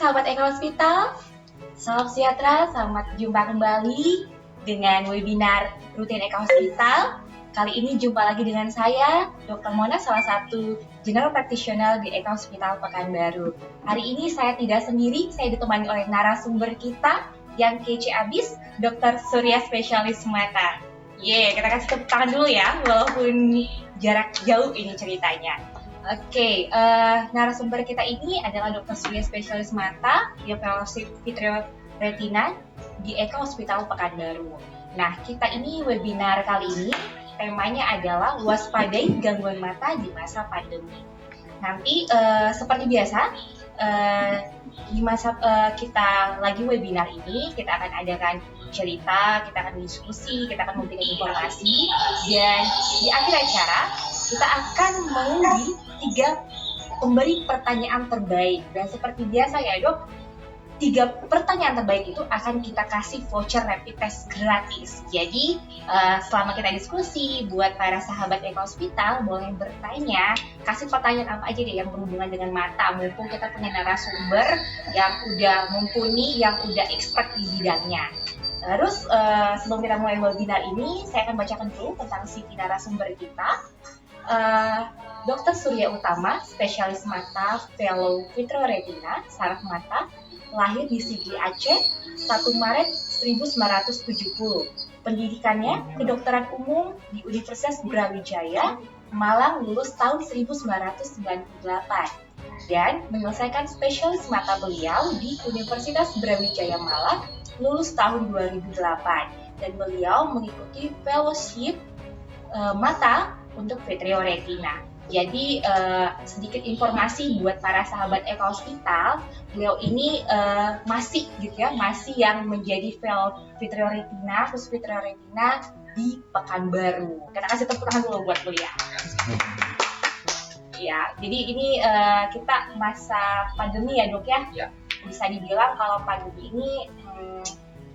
sahabat Eka Hospital, salam sejahtera, selamat jumpa kembali dengan webinar rutin Eka Hospital. Kali ini jumpa lagi dengan saya, Dr. Mona, salah satu general practitioner di Eka Hospital Pekanbaru. Hari ini saya tidak sendiri, saya ditemani oleh narasumber kita yang kece abis, Dr. Surya Spesialis Mata. Kita kasih tepuk tangan dulu ya, walaupun jarak jauh ini ceritanya. Oke, narasumber kita ini adalah Dr. Surya Spesialis Mata, dia fellowship Vitreoretina di Eka Hospital Pekanbaru. Nah, kita ini webinar kali ini temanya adalah waspadai gangguan mata di masa pandemi. Nanti seperti biasa, di masa kita lagi webinar ini, kita akan adakan cerita, kita akan diskusi, kita akan memberikan informasi, dan di akhir acara kita akan mengundi 3 pemberi pertanyaan terbaik. Dan seperti biasa ya Dok, 3 pertanyaan terbaik itu akan kita kasih voucher rapid test gratis. Jadi selama kita diskusi, buat para sahabat Eka Hospital boleh bertanya, kasih pertanyaan apa aja deh yang berhubungan dengan mata. Mumpung kita punya narasumber yang udah mumpuni, yang udah expert di bidangnya. Terus sebelum kita mulai webinar ini, saya akan bacakan dulu tentang CV narasumber kita. Dr. Surya Utama, spesialis mata, fellow Vitreoretina, saraf mata, lahir di Sigli Aceh, 1 Maret 1970. Pendidikannya kedokteran umum di Universitas Brawijaya, Malang, lulus tahun 1998. Dan menyelesaikan spesialis mata beliau di Universitas Brawijaya Malang, lulus tahun 2008. Dan beliau mengikuti fellowship mata untuk Vitreoretina. Jadi sedikit informasi buat para sahabat Eka Hospital, beliau ini masih yang menjadi fellow Vitreoretina, khusus Vitreoretina di Pekanbaru. Kita kasih tepuk tangan dulu buat beliau. Ya, jadi ini kita masa pandemi ya Dok ya. Ya. Bisa dibilang kalau pandemi ini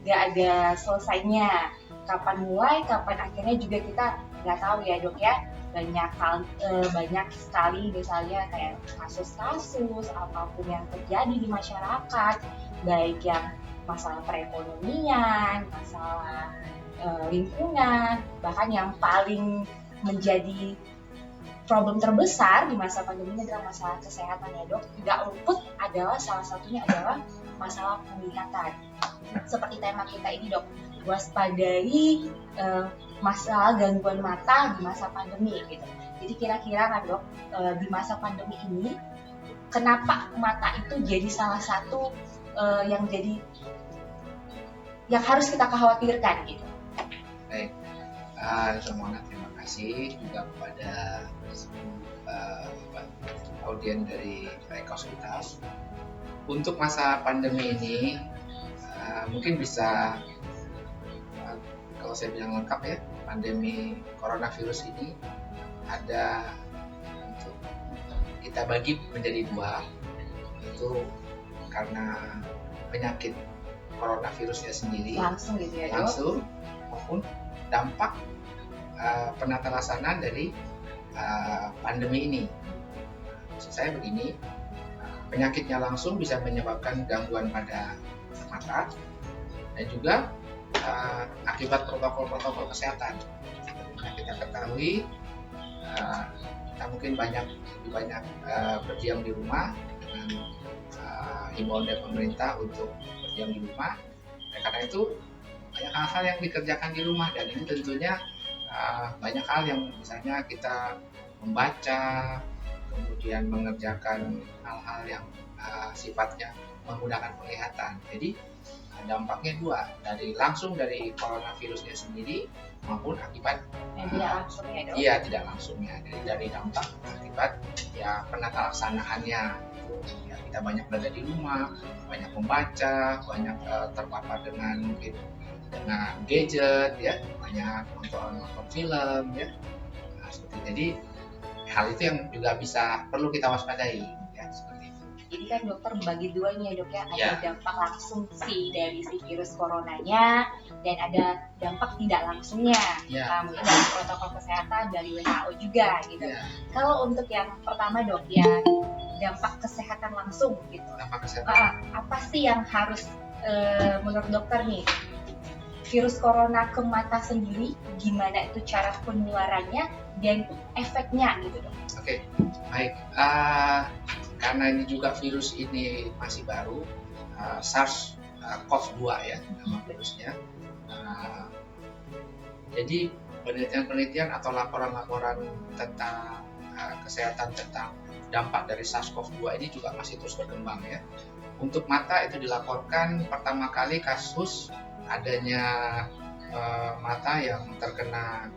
nggak ada selesainya. Kapan mulai, kapan akhirnya juga kita nggak tahu ya Dok ya. Banyak sekali misalnya kayak kasus-kasus apapun yang terjadi di masyarakat, baik yang masalah perekonomian, masalah lingkungan, bahkan yang paling menjadi problem terbesar di masa pandemi ini adalah masalah kesehatan ya Dok. Tidak luput adalah salah satunya adalah masalah penglihatan. Seperti tema kita ini Dok, waspadai masalah gangguan mata di masa pandemi gitu. Jadi kira-kira kan Dok, di masa pandemi ini kenapa mata itu jadi salah satu yang harus kita khawatirkan gitu. Baik, semuanya terima kasih juga kepada audien dari Eka Hospital. Untuk masa pandemi ini mungkin bisa kalau saya bilang lengkap ya, pandemi coronavirus ini ada untuk kita bagi menjadi 2, itu karena penyakit coronavirusnya sendiri Langsung gitu ya Dok? Langsung, maupun dampak penata laksana dari pandemi ini. Maksud saya begini, penyakitnya langsung bisa menyebabkan gangguan pada mata dan juga akibat protokol kesehatan. Nah, kita ketahui kita mungkin lebih banyak berdiam di rumah dengan himbauan dari pemerintah untuk berdiam di rumah. Dan karena itu banyak hal-hal yang dikerjakan di rumah, dan ini tentunya banyak hal yang misalnya kita membaca, kemudian mengerjakan hal-hal yang sifatnya menggunakan penglihatan. Jadi dampaknya 2, langsung dari coronavirusnya sendiri maupun akibat tidak langsungnya Dok? Iya, tidak langsungnya. Jadi dari dampak akibat ya penata laksanaannya. Ya, kita banyak berada di rumah, banyak membaca, banyak terpapar dengan gadget ya, banyak nonton film ya. Nah, jadi hal itu yang juga perlu kita waspadai ya, seperti itu. Jadi kan dokter bagi 2 nih ya Dok ya, ada Ya. dampak langsung dari si virus coronanya dan ada dampak tidak langsungnya. Ya. Mungkin dari protokol kesehatan dari WHO juga gitu. Ya. Kalau untuk yang pertama Dok ya, dampak kesehatan langsung gitu. Dampak kesehatan. Apa sih yang harus menurut dokter nih, virus corona ke mata sendiri, gimana itu cara penularannya dan efeknya gitu dok? Oke, baik. Karena ini juga virus ini masih baru, SARS-CoV-2 ya nama virusnya. Jadi penelitian-penelitian atau laporan-laporan tentang kesehatan tentang dampak dari SARS-CoV-2 ini juga masih terus berkembang ya. Untuk mata itu dilaporkan pertama kali kasus adanya mata yang terkena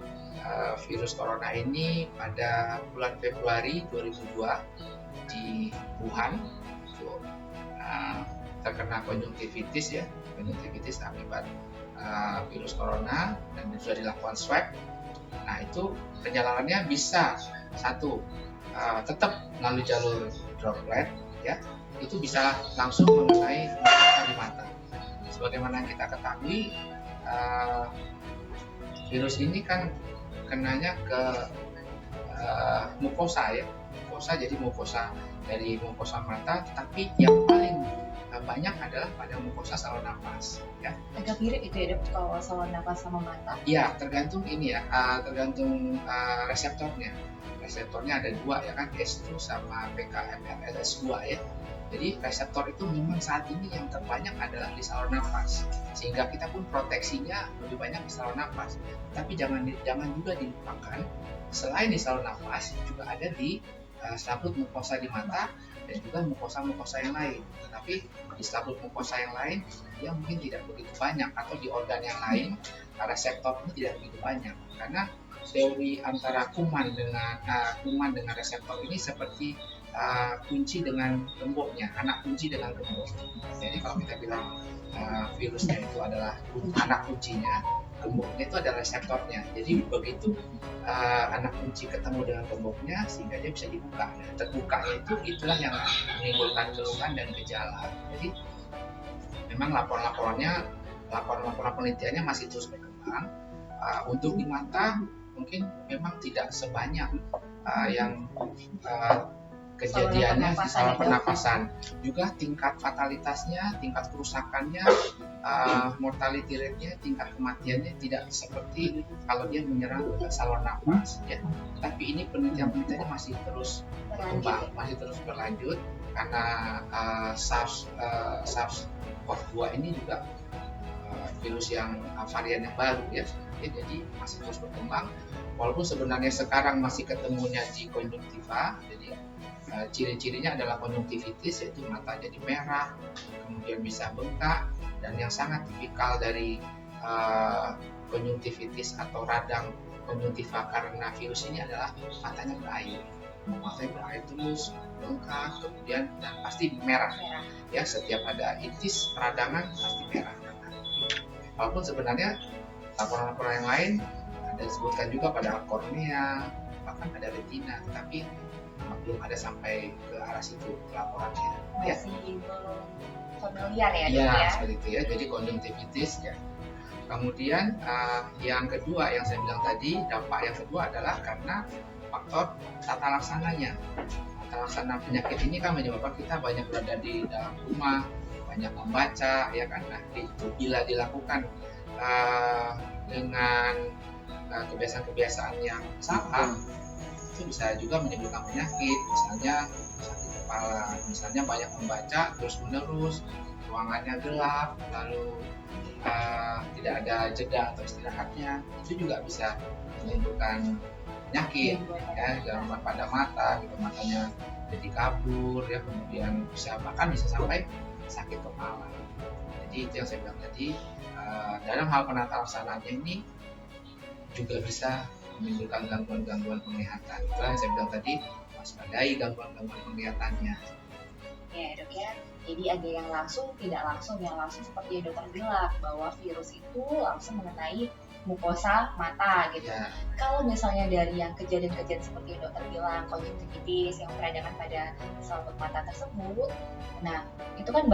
virus corona ini pada bulan Februari 2002 di Wuhan. Terkena konjungtivitis ya, konjungtivitis akibat virus corona, dan sudah dilakukan swab. Nah itu perjalanannya bisa tetap melalui jalur droplet ya, itu bisa langsung mengenai mukosa di mata. Sebagaimana kita ketahui, virus ini kan kenanya ke mukosa ya, jadi mukosa dari mukosa mata, tetapi yang paling banyak adalah pada mukosa saluran nafas ya. Agak mirip itu ya dok, kalau saluran nafas sama mata. Iya, tergantung ini ya, tergantung reseptornya. Reseptornya ada dua ya kan, S2 sama PKMRS2 ya. Jadi reseptor itu memang saat ini yang terbanyak adalah di saluran nafas, sehingga kita pun proteksinya lebih banyak di saluran nafas. Tapi jangan juga dilupakan, selain di saluran nafas juga ada di selaput mukosa di mata dan juga mukosa-mukosa yang lain. Tetapi di selaput mukosa yang lain dia mungkin tidak begitu banyak, atau di organ yang lain reseptor ini tidak begitu banyak, karena teori antara kuman dengan reseptor ini seperti kunci dengan gemboknya, anak kunci dengan gembok. Jadi kalau kita bilang virusnya itu adalah anak kuncinya, gemboknya itu adalah reseptornya. Jadi begitu anak kunci ketemu dengan gemboknya, sehingga dia bisa dibuka. Nah, terbukanya itulah yang menimbulkan keluhan dan gejala. Jadi memang laporan penelitiannya masih terus berkembang. Untuk di mata mungkin memang tidak sebanyak yang kejadiannya di saluran pernapasan. Juga tingkat fatalitasnya, tingkat kerusakannya, mortality rate-nya, tingkat kematiannya tidak seperti kalau dia menyerang saluran nafas ya. Tapi ini penelitiannya masih terus berkembang, masih terus berlanjut, karena SARS-CoV-2 ini juga virus yang varian yang baru ya. Jadi masih terus berkembang, walaupun sebenarnya sekarang masih ketemunya di konjungtiva. Jadi ciri-cirinya adalah konjungtivitis, yaitu mata jadi merah, kemudian bisa bengkak, dan yang sangat tipikal dari konjungtivitis atau radang konjungtiva karena virus ini adalah matanya berair terus, bengkak, kemudian dan pasti merah ya. Setiap ada itis peradangan pasti merah. Walaupun sebenarnya laporan-laporan yang lain ada disebutkan juga pada kornea, bahkan ada retina, tapi belum ada sampai ke arah situ laporannya. Masih belum familiar ya. Iya, seperti itu ya. Jadi konjungtivitis ya. Kemudian yang kedua yang saya bilang tadi, dampak yang kedua adalah karena faktor tata laksananya. Tata laksana penyakit ini kan menyebabkan kita banyak berada di dalam rumah, banyak membaca ya kan. Nah, itu bila dilakukan dengan kebiasaan-kebiasaan yang salah, itu bisa juga menimbulkan penyakit, misalnya sakit kepala, misalnya banyak membaca terus menerus, ruangannya gelap, lalu tidak ada jeda atau istirahatnya, itu juga bisa menimbulkan penyakit ya, gangguan pada mata gitu, matanya jadi kabur ya, kemudian bahkan bisa sampai sakit kepala. Jadi itu yang saya bilang tadi, dalam hal penata laksananya ini juga bisa menimbulkan gangguan-gangguan penglihatan. Itulah yang saya bilang tadi, waspadai gangguan-gangguan penglihatannya. Ya dok ya, jadi ada yang langsung, tidak langsung. Yang langsung seperti yang dokter bilang, bahwa virus itu langsung mengenai mukosa mata gitu. Ya. Kalau misalnya dari yang kejadian-kejadian seperti yang dokter bilang, konjungtivitis yang peradangan pada selaput mata tersebut, nah itu kan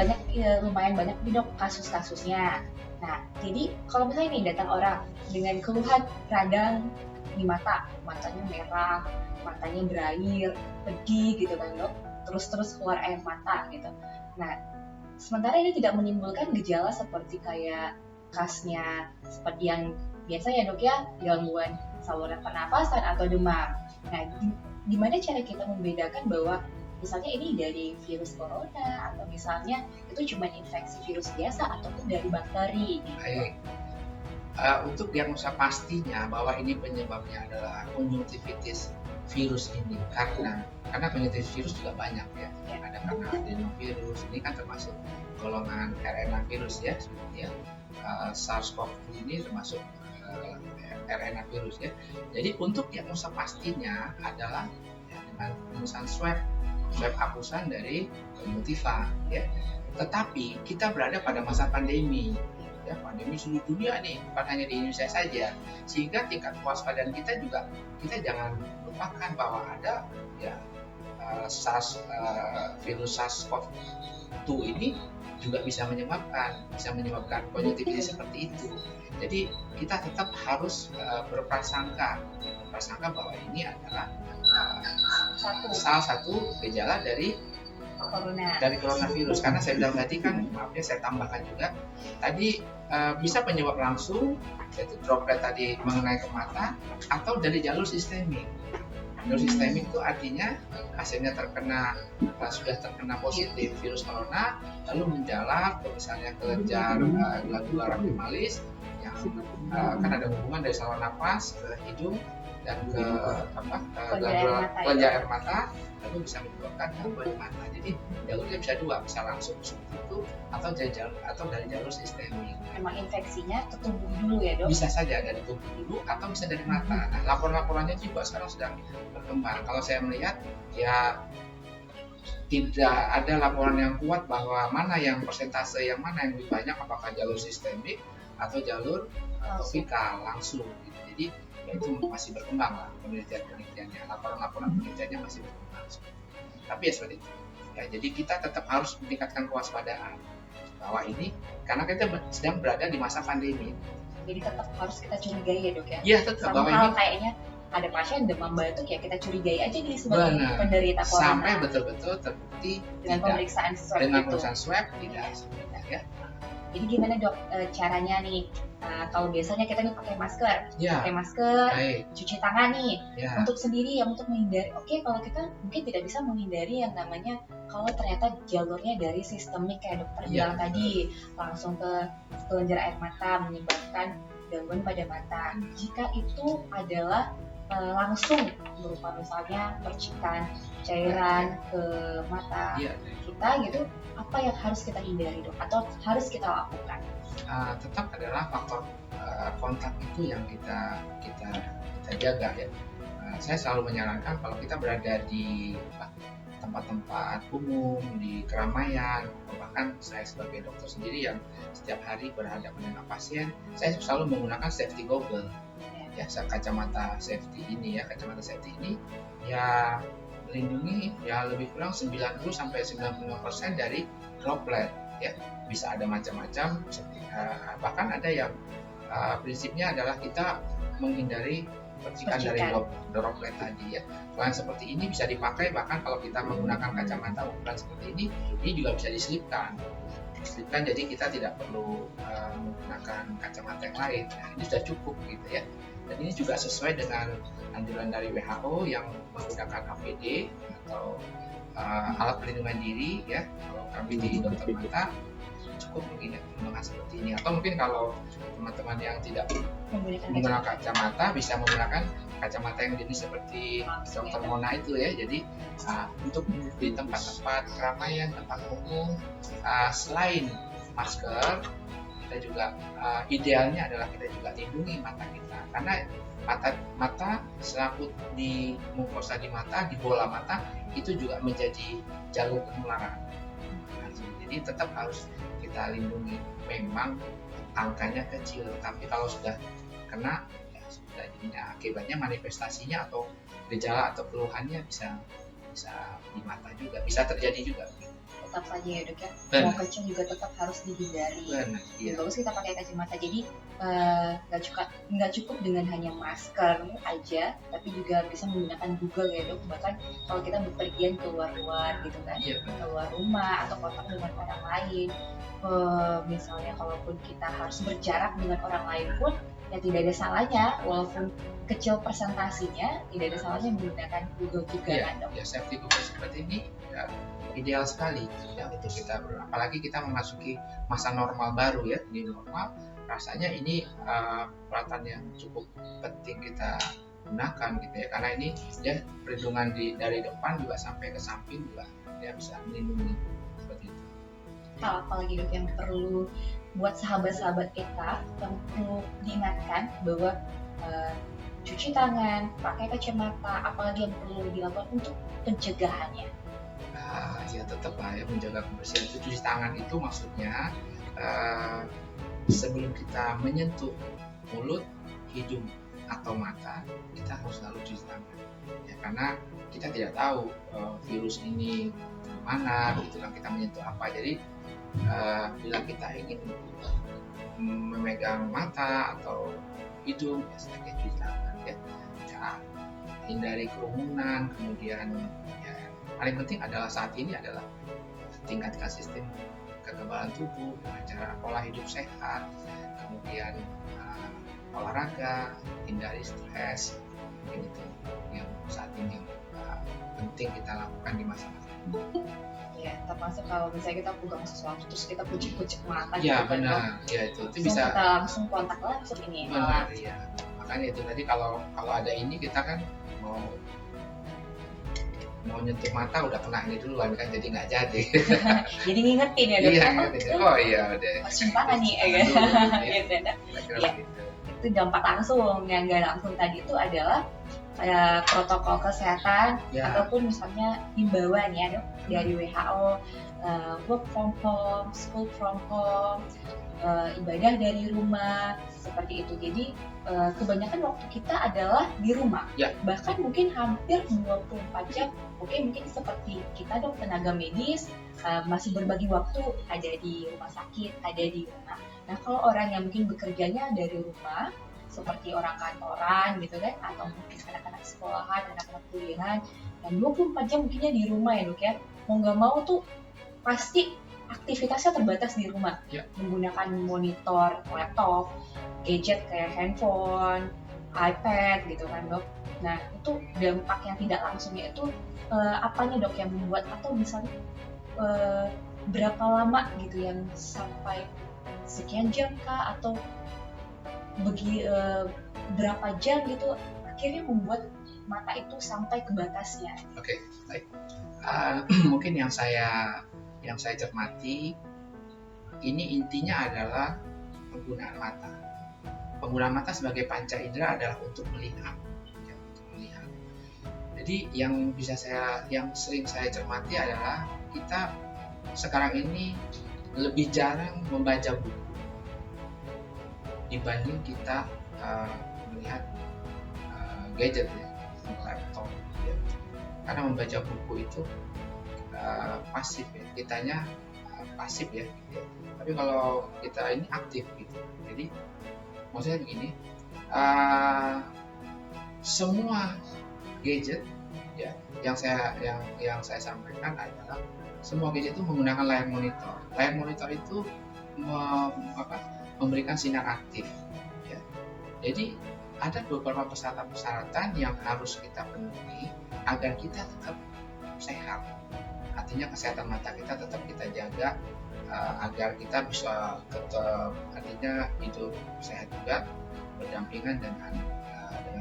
lumayan banyak nih dok kasus-kasusnya. Nah jadi kalau misalnya nih datang orang dengan keluhan radang di mata, matanya merah, matanya berair, pedih gitu kan dok. terus keluar air mata gitu. Nah, sementara ini tidak menimbulkan gejala seperti kayak khasnya seperti yang biasa ya dok ya, gangguan saluran pernapasan atau demam. Nah, gimana cara kita membedakan bahwa misalnya ini dari virus corona atau misalnya itu cuma infeksi virus biasa ataupun dari bakteri gitu. Baik. Untuk diagnosa pastinya bahwa ini penyebabnya adalah konjungtivitis virus ini karena konjungtivitis virus juga banyak ya. Ada karena adenovirus, ini kan termasuk golongan RNA virus ya, seperti ya. SARS-CoV-2 ini termasuk RNA virus ya. Jadi untuk diagnosa pastinya adalah dengan pemeriksaan swab hapusan dari konjungtiva ya. Tetapi kita berada pada masa pandemi ya, pandemi seluruh dunia nih, bukan hanya di Indonesia saja, sehingga tingkat kewaspadaan kita juga, kita jangan lupakan bahwa ada ya virus SARS-CoV-2 ini juga bisa menyebabkan konjungtivitis seperti itu. Jadi kita tetap harus berprasangka bahwa ini adalah salah satu gejala dari coronavirus. Karena saya bilang tadi kan, maaf ya saya tambahkan juga tadi, bisa penyebab langsung yaitu droplet tadi mengenai ke mata atau dari jalur sistemik. Jalur sistemik itu artinya hasilnya sudah terkena positif virus corona, lalu menjalar misalnya ke kelenjar glandula raquimalis yang kan ada hubungan dari saluran nafas ke hidung dan ke kelenjar air mata, lalu bisa menyebabkan gangguan di mata. Jadi jalurnya bisa dua, bisa langsung seperti itu atau dari jalur sistemik. Memang infeksinya ke tubuh dulu ya dok? Bisa saja dari tubuh dulu atau bisa dari mata. Nah, laporan-laporannya juga sekarang sedang berkembang. Kalau saya melihat ya tidak ada laporan yang kuat bahwa mana yang persentase yang mana yang lebih banyak, apakah jalur sistemik atau jalur topikal langsung gitu. Jadi itu masih berkembang lah penelitiannya, laporan-laporan penelitiannya masih berkembang. Tapi ya seperti itu. Ya, jadi kita tetap harus meningkatkan kewaspadaan bahwa ini karena kita sedang berada di masa pandemi. Jadi tetap harus kita curigai ya dok ya? Iya tetap. Sama hal kayaknya ada pasien demam batuk ya kita curigai aja nih sebagai penderita corona. Sampai betul-betul terbukti dengan pemeriksaan swab tidak sebenarnya ya. Jadi gimana dok caranya nih? Kalau biasanya kita nih pakai masker, cuci tangan nih, untuk sendiri yang untuk menghindari. Oke, kalau kita mungkin tidak bisa menghindari yang namanya kalau ternyata jalurnya dari sistemik kayak dokter bilang tadi, langsung ke kelenjar air mata menyebabkan gangguan pada mata. Jika itu adalah langsung berupa misalnya percikan cairan ke mata kita gitu, apa yang harus kita hindari dok atau harus kita lakukan? Tetap adalah faktor kontak itu yang kita jaga ya. Saya selalu menyarankan kalau kita berada di tempat-tempat umum, di keramaian, bahkan saya sebagai dokter sendiri yang setiap hari berhadapan dengan pasien, saya selalu menggunakan safety goggle ya, kacamata safety ini ya melindungi ya lebih kurang 90-95% dari droplet ya. Bisa ada macam-macam, bahkan ada yang prinsipnya adalah kita menghindari percikan dari droplet tadi ya. Selain seperti ini bisa dipakai, bahkan kalau kita menggunakan kacamata ukuran seperti ini juga bisa diselipkan, jadi kita tidak perlu menggunakan kacamata yang lain. Nah, ini sudah cukup gitu ya. Dan ini juga sesuai dengan anjuran dari WHO yang menggunakan APD atau alat pelindungan diri ya. Kalau kami di dokter mata cukup menggunakan seperti ini, atau mungkin kalau teman-teman yang tidak menggunakan kacamata bisa menggunakan kacamata yang jenis seperti dokter Mona itu ya. Jadi untuk di tempat-tempat keramaian, tempat umum, selain masker, kita juga idealnya adalah kita juga lindungi mata kita, karena mata selaku di mukosa di mata, di bola mata itu juga menjadi jalur penularan. Jadi tetap harus kita lindungi. Memang angkanya kecil, tapi kalau sudah kena ya sudah, jadinya akibatnya manifestasinya atau gejala atau keluhannya bisa di mata juga, bisa terjadi juga. tetap saja ya dok ya, Benar. mau kecil juga tetap harus dihindari. Benar, iya. Bagus kita pakai kacamata, jadi nggak cukup dengan hanya masker aja, tapi juga bisa menggunakan Google ya dok. Bahkan kalau kita bepergian keluar-luar gitu kan, Iya, benar. keluar rumah atau kontak dengan orang lain, misalnya kalaupun kita harus berjarak dengan orang lain pun ya tidak ada salahnya, walaupun kecil presentasinya, tidak ada salahnya menggunakan Google juga kan dok. Ya, safety Google seperti ini ya, ideal sekali ya untuk kita apalagi kita memasuki masa normal baru ya, di normal rasanya ini peralatan yang cukup penting kita gunakan gitu ya, karena ini ya perlindungan dari depan juga sampai ke samping juga ya bisa melindungi seperti itu. Hal apa lagi dok yang perlu buat sahabat-sahabat kita yang perlu diingatkan bahwa cuci tangan, pakai kacamata, apalagi yang perlu dilakukan untuk pencegahannya? Ya tetap lah ya, menjaga kebersihan itu cuci tangan itu maksudnya sebelum kita menyentuh mulut, hidung atau mata kita harus selalu cuci tangan ya, karena kita tidak tahu virus ini mana gitu kan, kita menyentuh apa. Jadi bila kita ingin memegang mata atau hidung ya sebaiknya cuci tangan ya, hindari kerumunan. Kemudian ya, paling penting adalah saat ini adalah tingkatkan sistem kekebalan tubuh dengan cara pola hidup sehat, kemudian olahraga, hindari stres. Mungkin itu yang saat ini penting kita lakukan di masa-masa ini. Ya, termasuk kalau misalnya kita pegang sesuatu terus kita pucuk-pucuk mata Ya gitu kan, benar, dok. ya itu Langsung bisa. kita langsung kontak langsung ini Benar ya, makanya itu tadi kalau ada ini kita kan mau nyentuh mata udah kena ini duluan kan, jadi nggak jadi. jadi ngingetin ya dok. Iya, kan? gitu. Oh iya udah. Cium tangan nih ya kan. Gitu, dok. Kira-kira Iya. begitu. Itu dampak langsung, yang nggak langsung tadi itu adalah protokol kesehatan Ya. ataupun misalnya himbauan ya dok dari WHO, work from home, school from home, ibadah dari rumah seperti itu. Jadi kebanyakan waktu kita adalah di rumah, Ya. bahkan mungkin hampir 24 jam. Oke, mungkin seperti kita dok tenaga medis masih berbagi waktu ada di rumah sakit, ada di rumah. Nah kalau orang yang mungkin bekerjanya dari rumah seperti orang kantoran gitu kan, atau mungkin anak-anak sekolahan, anak-anak kuliahan, dan 24 jam mungkinnya di rumah ya dok ya, mau nggak mau tuh pasti aktivitasnya terbatas di rumah, Ya. menggunakan monitor, laptop, gadget kayak handphone, iPad gitu kan dok. Nah itu dampak yang tidak langsungnya itu apanya dok yang membuat, atau misalnya berapa lama gitu yang sampai sekian jam kah, atau berapa jam gitu akhirnya membuat mata itu sampai ke batasnya? Oke, baik. Mungkin yang saya cermati ini intinya adalah penggunaan mata. Penggunaan mata sebagai panca indera adalah untuk melihat, ya, untuk melihat. Jadi yang sering saya cermati adalah kita sekarang ini lebih jarang membaca buku dibanding kita melihat gadget ya, laptop ya. Karena membaca buku itu pasif ya, kitanya pasif ya, gitu ya. Tapi kalau kita ini aktif gitu. Jadi maksudnya begini, semua gadget ya yang saya sampaikan adalah semua gadget itu menggunakan layar monitor. Layar monitor itu memberikan sinar aktif ya. Jadi ada beberapa persyaratan yang harus kita penuhi agar kita tetap sehat. Artinya kesehatan mata kita tetap kita jaga agar kita bisa tetap artinya hidup sehat juga berdampingan dengan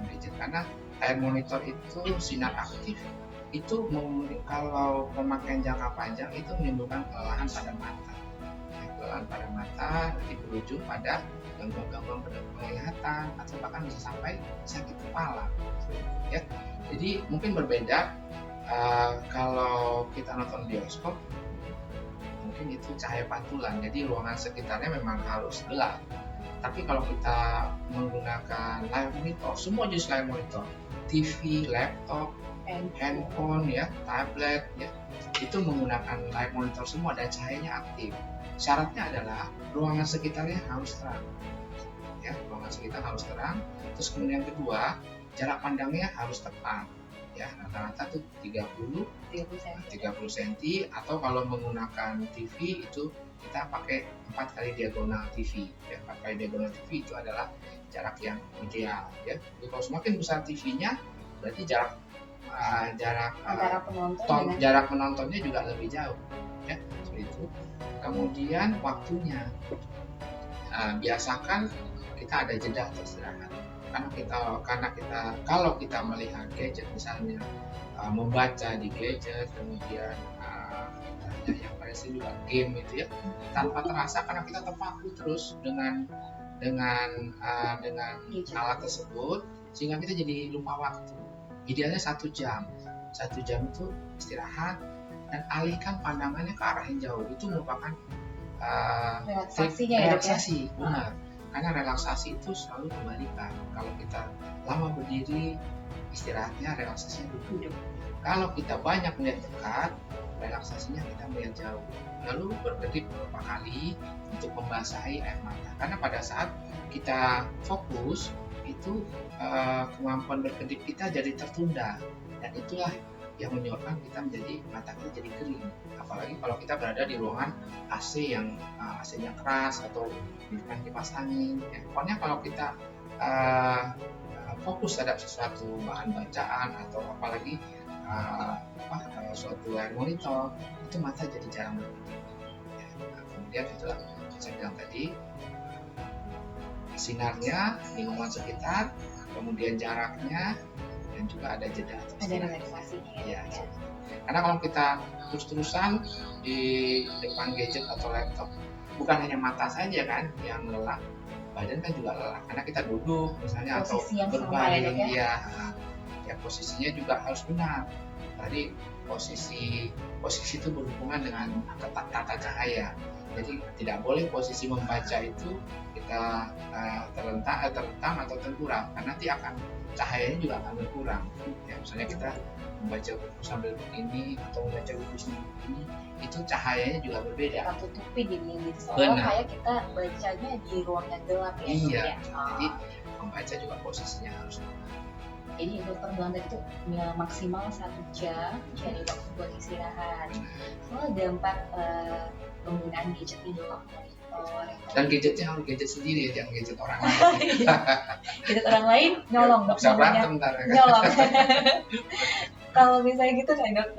gadget. Karena layar monitor itu sinar aktif itu kalau pemakaian jangka panjang itu menimbulkan kelelahan pada mata. Kelelahan pada mata nanti berujung pada gangguan pada penglihatan atau bahkan bisa sampai sakit kepala ya. Jadi mungkin berbeda kalau kita nonton bioskop mungkin itu cahaya pantulan, jadi ruangan sekitarnya memang harus gelap. Tapi kalau kita menggunakan layar monitor, semua jenis layar monitor, TV, laptop, handphone ya, tablet ya, itu menggunakan light monitor semua dan cahayanya aktif. Syaratnya adalah ruangan sekitarnya harus terang. Ya, ruangan sekitar harus terang. Terus kemudian kedua, jarak pandangnya harus tepat. Ya, rata-rata tuh 30 cm atau kalau menggunakan TV itu kita pakai 4 kali diagonal TV. Ya, 4 kali diagonal TV itu adalah jarak yang ideal. Ya, jadi kalau semakin besar TV-nya, berarti jarak penontonnya juga lebih jauh. Ya, seperti itu. Kemudian waktunya, biasakan kita ada jeda untuk istirahat. Karena kita kalau kita melihat gadget misalnya, membaca di gadget, kemudian yang paling sering juga game itu ya, tanpa terasa karena kita terpaku terus dengan alat tersebut, sehingga kita jadi lupa waktu. Idealnya 1 jam itu istirahat dan alihkan pandangannya ke arah yang jauh. Itu merupakan relaksasi, benar. Karena relaksasi itu selalu kebalikan. Kalau kita lama berdiri, istirahatnya relaksasinya duduk. Kalau kita banyak melihat dekat, relaksasinya kita melihat jauh. Lalu berkedip beberapa kali untuk membasahi air mata. Karena pada saat kita fokus, itu kemampuan berkedip kita jadi tertunda. Dan itulah yang menyebabkan kita mata kita jadi kering. Apalagi kalau kita berada di ruangan AC yang AC-nya keras atau dengan kipas angin. Ya, pokoknya kalau kita fokus terhadap sesuatu bahan bacaan atau apalagi suatu layar monitor, itu mata jadi jarang berkedip. Ya, kemudian itulah saya bilang tadi, sinarnya, lingkungan sekitar, kemudian jaraknya, dan juga ada jeda. Ada relaksasinya ya. Karena kalau kita terus-terusan di depan gadget atau laptop, bukan hanya mata saja kan yang lelah, badan kan juga lelah. Karena kita duduk misalnya posisi atau berbaring, ya, posisinya juga harus benar. Tadi posisi itu berhubungan dengan tata cahaya. Jadi tidak boleh posisi membaca itu kita terlentang atau terkurang, karena nanti cahayanya juga akan berkurang. Ya, misalnya kita membaca buku sambil begini atau membaca buku sambil begini, itu cahayanya juga berbeda. Kita tutupi diri gitu, soalnya kayak kita bacanya di ruang yang gelap ya. Iya. Jadi membaca juga posisinya harus. Jadi dokter bilang tadi itu maksimal 1 jam dari waktu buat istirahat. Soal dampak penggunaan gadget di dok, monitor. Dan gadgetnya harus gadget sendiri, jangan gadget orang lain. Gadget orang lain nyolong dok, bisa berantem ntar ya kan? Nyolong. Kalau misalnya gitu kan dok,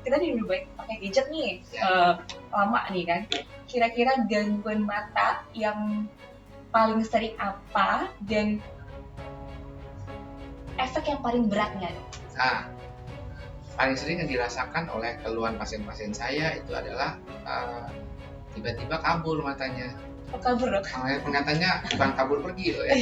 kita lebih baik pakai gadget nih, lama nih kan. Kira-kira gangguan mata yang paling sering apa dan efek yang paling beratnya? Nah, paling sering yang dirasakan oleh keluhan pasien-pasien saya itu adalah tiba-tiba kabur matanya. Kabur dok? Penglihatannya bukan kabur pergi loh ya.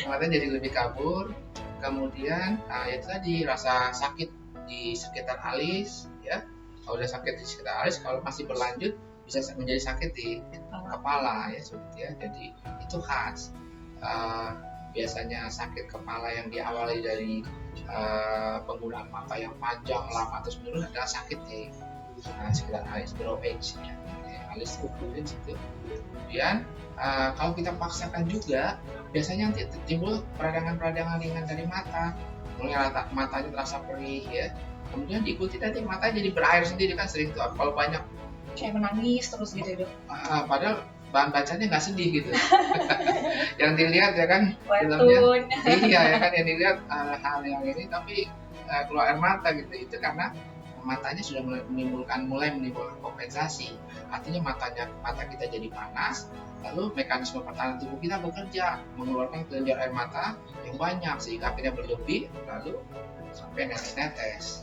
Matanya jadi lebih kabur. Kemudian itu tadi rasa sakit di sekitar alis, ya. Kalau udah sakit di sekitar alis, kalau masih berlanjut bisa menjadi sakit di kepala ya, seperti ya. Jadi itu khas. Biasanya sakit kepala yang diawali dari penggunaan mata yang panjang lama terus menerus adalah sakit di sekitar alis, brow edge ya, alis itu. Kemudian kalau kita paksakan juga, biasanya nanti timbul peradangan-peradangan ringan dari mata, mulai matanya terasa perih ya. Kemudian diikuti nanti matanya jadi berair sendiri kan, sering tuh kalau banyak kayak menangis terus gitu dok. Padahal bahan bacanya nggak sedih gitu. Yang dilihat ya kan filmnya, iya ya kan, yang dilihat hal yang ini tapi keluar air mata gitu. Itu karena matanya sudah mulai menimbulkan kompensasi. Artinya mata kita jadi panas, lalu mekanisme pertahanan tubuh kita bekerja mengeluarkan kelenjar air mata yang banyak sehingga akhirnya berlebih lalu sampai netes-netes.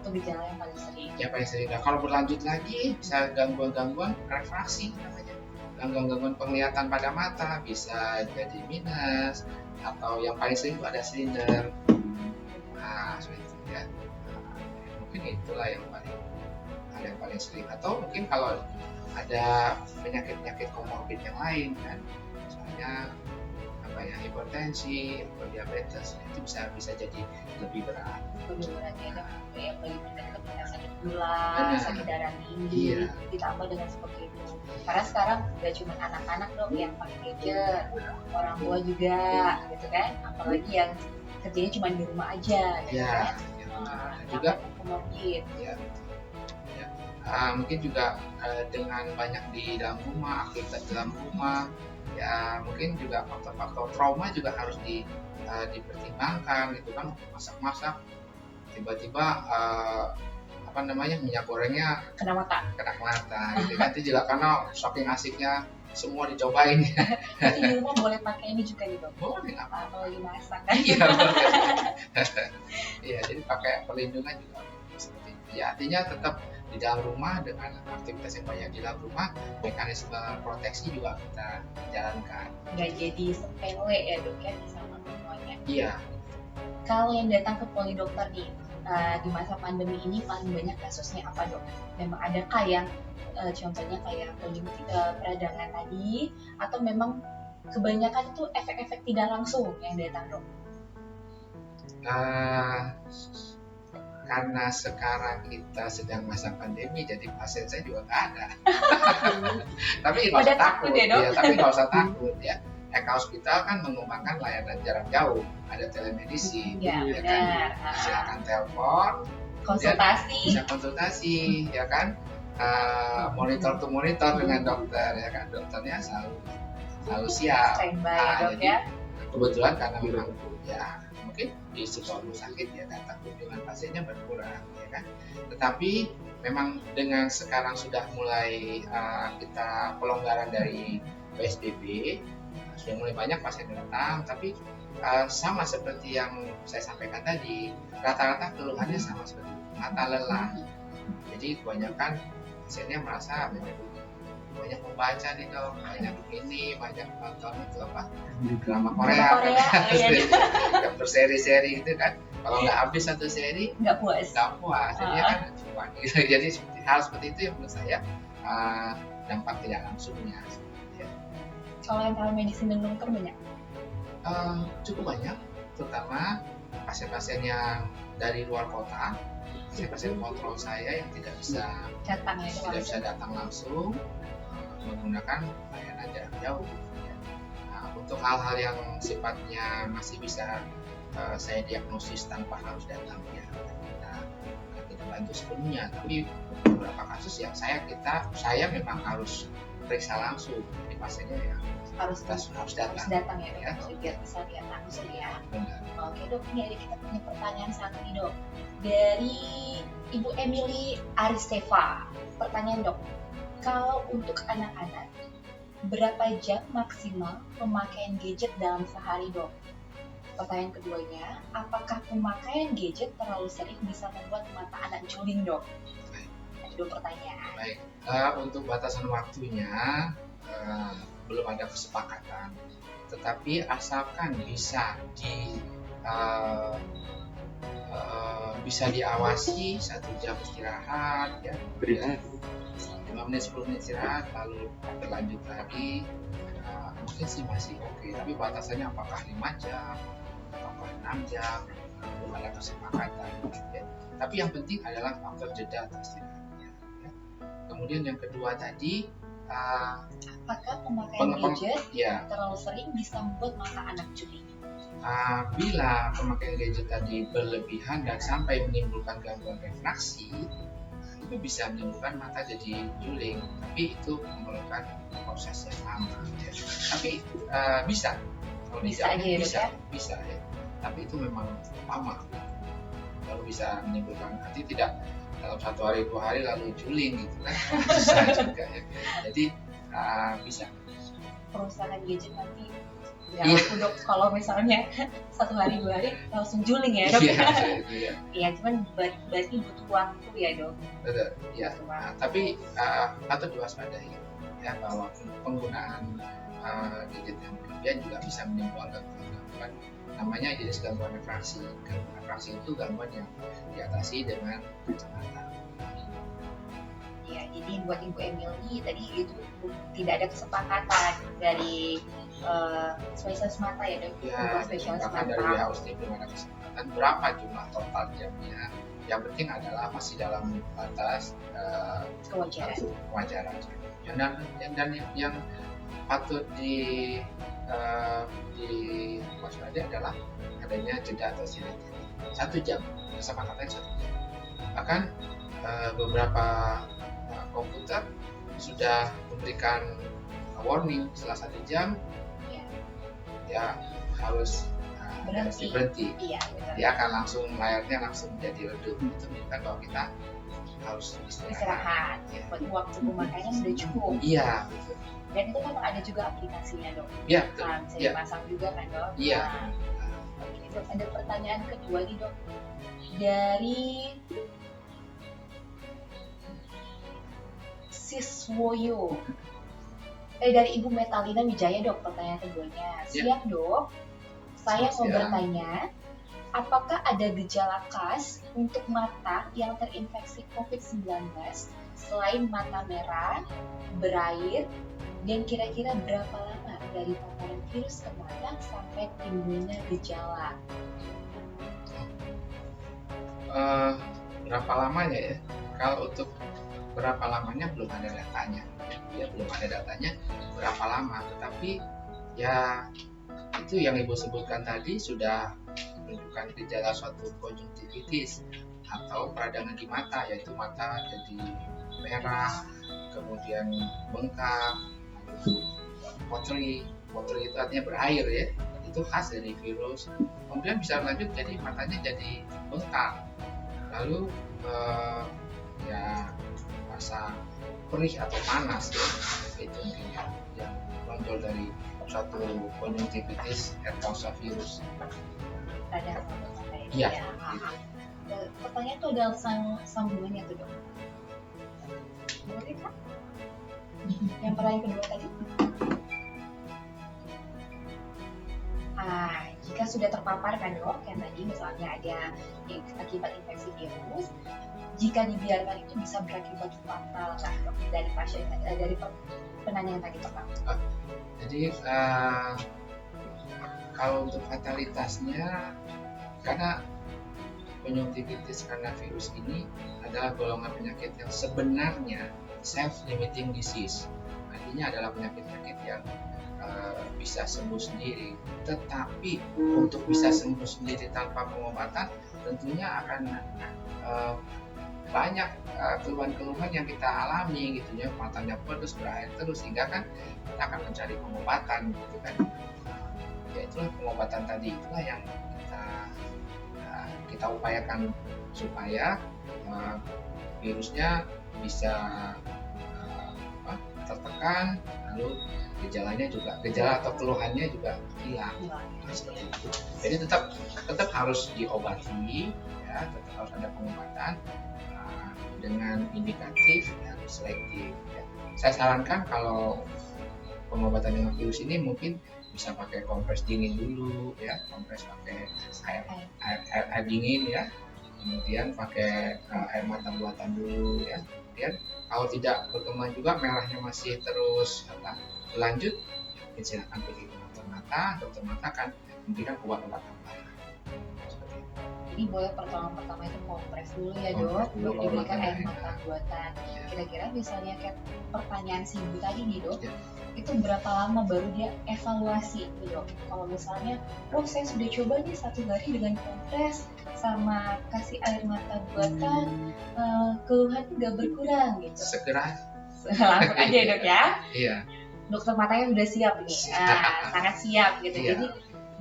Itu gejala yang paling sering. Ya paling sering. Nah, kalau berlanjut lagi bisa gangguan refraksi namanya. Gangguan penglihatan pada mata bisa jadi minus atau yang paling sering itu ada silinder. Nah, seperti itu ya. Mungkin itulah yang paling sering. Atau mungkin kalau ada penyakit komorbid yang lain kan, misalnya hipertensi atau diabetes, itu bisa jadi lebih berat. Lebih berat ya dok, yang lebih mendekat dengan sakit gula, Benar. sakit darah tinggi, Iya. ditambah dengan seperti itu. Karena sekarang gak cuma anak-anak dok yang pakai gadget, orang tua juga, gitu kan. Apalagi yang kerjanya cuma di rumah aja, gitu Ya, kan. juga komorbid. ya. Mungkin juga dengan banyak di dalam rumah, aktivitas dalam rumah, ya mungkin juga faktor-faktor trauma juga harus dipertimbangkan gitu kan. Masak-masak tiba-tiba minyak gorengnya Kena mata. gitu kan. Itu juga karena saking asiknya semua dicobain. Jadi di rumah boleh pakai ini juga nih dok, Boleh nggak apa-apa. kalau lagi masak kan. Iya, boleh. Iya, jadi pakai perlindungan juga seperti itu. Ya, artinya tetap di dalam rumah dengan aktivitas yang banyak di dalam rumah, mekanisme proteksi juga kita jalankan. Nggak jadi sepele ya dok ya, sama semuanya. Iya. Kalau yang datang ke poli dokter nih, di masa pandemi ini paling banyak kasusnya apa dok? Memang adakah yang contohnya kayak peradangan tadi, atau memang kebanyakan itu efek-efek tidak langsung yang datang dok? Karena sekarang kita sedang masa pandemi, jadi pasien saya juga nggak ada. Tapi nggak usah takut ya dok? Ya, tapi nggak usah takut ya. Eka Hospital kan mengembangkan layanan jarak jauh, ada telemedicine, Ya, ya benar. kan? Silakan telepon, Konsultasi. bisa konsultasi, ya kan? Monitor to monitor dengan dokter, ya kan? Dokternya selalu siap. Standby ya dok Jadi ya. kebetulan karena memang ya mungkin di sebuah rumah sakit ya data kunjungan pasiennya berkurang, ya kan? Tetapi memang dengan sekarang sudah mulai kita pelonggaran dari PSBB, sudah mulai banyak pasien datang, tapi sama seperti yang saya sampaikan tadi, rata-rata keluhannya sama seperti mata lelah. Jadi kebanyakan pasiennya merasa banyak membaca nih dok, banyak nonton itu drama Korea, kan berseri-seri gitu kan. Kalau nggak habis satu seri Nggak puas. Jadi kan cuan gitu. Jadi hal seperti itu yang menurut saya dampak tidak langsungnya. Kalau yang telemedicine dan dokter banyak? Cukup banyak, terutama pasien-pasien yang dari luar kota, pasien kontrol saya yang tidak bisa datang langsung, menggunakan layanan jarak jauh. Nah, untuk hal-hal yang sifatnya masih bisa saya diagnosis tanpa harus datang, ya kita bantu sepenuhnya. Tapi beberapa kasus yang saya memang harus periksa langsung di pasiennya, ya harus datang ya dok, biar bisa lihat langsung ya. Benar. Oke dok, ini ada kita punya pertanyaan satu nih dok, dari Ibu Emily Aristeva. Pertanyaan dok, kalau untuk anak-anak berapa jam maksimal pemakaian gadget dalam sehari dok? Pertanyaan keduanya, apakah pemakaian gadget terlalu sering bisa membuat mata anak juling dok? Ada dua pertanyaan. Baik, untuk batasan waktunya belum ada kesepakatan, tetapi asalkan bisa diawasi 1 jam istirahat, ya, 5 menit 10 menit istirahat lalu berlanjut lagi, mungkin sih masih oke. Tapi batasannya apakah 5 jam atau 6 jam, belum ada kesepakatan, ya. Tapi yang penting adalah faktor jeda atau istirahatnya, ya. Kemudian yang kedua tadi, apakah pemakaian gadget terlalu sering bisa membuat mata anak juling? Bila pemakaian gadget tadi berlebihan dan sampai menimbulkan gangguan refraksi, itu bisa menimbulkan mata jadi juling, tapi itu memerlukan proses yang lama, ya. Tapi bisa, kalau bisa ya. Tapi itu memang lama, lalu bisa menimbulkan, nanti tidak dalam 1 hari 2 hari lalu juling gitu kan, bisa juga ya. Jadi bisa. Perusahaan gadget nanti aku dok, kalau misalnya 1 hari 2 hari langsung juling ya dok. Iya, cuman berarti butuh waktu ya dok. Betul, ya. Tapi patut diwaspadai ya, bahwa penggunaan gadget yang berlebihan juga bisa menimbulkan gangguan, namanya jenis gangguan refraksi. Gangguan refraksi itu gangguan yang diatasi dengan kacamata. Ya, jadi buat Ibu Emily tadi itu tidak ada kesepakatan dari spesialis mata ya dok, Ya, spesialis bahkan dari mata. WHO sendiri belum ada kesepakatan berapa jumlah total jamnya. Yang penting adalah masih dalam batas kewajaran. Dan yang patut diwaspadai adalah adanya jeda atau silet 1 jam, kesepakatannya 1 jam. Bahkan beberapa komputer sudah memberikan warning setelah 1 jam ya harus berhenti. Iya, betul. Dia akan langsung layarnya langsung menjadi redup. Itu menunjukkan bahwa kita harus istirahat. Ya. Waktu pemakaiannya sudah cukup. Iya, betul. Dan itu kan ada juga aplikasinya dok. Iya, betul. Bisa dipasang juga kan dok. Iya. Oke, dok, ada pertanyaan kedua nih dok. Dari Siswoyo. Dari Ibu Metalina Wijaya dok, pertanyaan keduanya. Siap dok, saya mau bertanya, apakah ada gejala khas untuk mata yang terinfeksi COVID-19 selain mata merah, berair, dan kira-kira berapa lama dari paparan virus ke mata sampai timbulnya gejala? Berapa lamanya ya? Kalau untuk berapa lamanya belum ada datanya. Ya belum ada datanya berapa lama, tetapi ya itu yang Ibu sebutkan tadi sudah menunjukkan gejala suatu konjungtivitis atau peradangan di mata, yaitu mata jadi merah, kemudian bengkak, lalu watery itu artinya berair ya, itu khas dari virus. Kemudian bisa lanjut jadi matanya jadi bengkak, lalu ya rasa perih atau panas ya, itu mungkin yang muncul dari suatu konjungtivitis causa virus. Ada Iya. Pertanyaan itu ada sambungannya tuh dok. Boleh kan? Yang pertanyaan kedua tadi. Jika sudah terpapar kan dok, yang tadi misalnya ada akibat infeksi virus, jika dibiarkan itu bisa berakibat fatal kan dok, dari pasien dari penanya yang tadi pertama. Jadi kalau untuk fatalitasnya, karena konjungtivitis karena virus ini adalah golongan penyakit yang sebenarnya self-limiting disease, artinya adalah penyakit-penyakit yang bisa sembuh sendiri. Tetapi untuk bisa sembuh sendiri tanpa pengobatan, tentunya akan banyak keluhan-keluhan yang kita alami gitu ya, matanya pedes, berair terus, sehingga kan kita akan mencari pengobatan gitu kan. Ya itulah pengobatan tadi, itulah yang kita upayakan supaya virusnya bisa tertekan, lalu gejala atau keluhannya juga hilang. Seperti itu. Jadi tetap harus diobati ya, tetap harus ada pengobatan dengan indikatif dan selektif ya. Saya sarankan kalau pengobatan dengan virus ini mungkin bisa pakai kompres dingin dulu ya, kompres pakai air dingin ya, kemudian pakai air mata buatan dulu ya. Kemudian kalau tidak berkembang juga, merahnya masih terus berlanjut, ya silakan pergi ke dokter mata kan memberikan obat-obat tambahan. Jadi boleh pertolongan pertama itu kompres dulu ya dok, diberikan air mata buatan. Kira-kira misalnya kayak pertanyaan si ibu tadi nih dok, itu berapa lama baru dia evaluasi gitu dok? Kalau misalnya, saya sudah coba nih 1 hari dengan kompres sama kasih air mata buatan, keluhan nggak berkurang gitu. Segera langsung aja ya dok ya. Iya. Dokter matanya sudah siap nih, sangat siap gitu. Iya. Jadi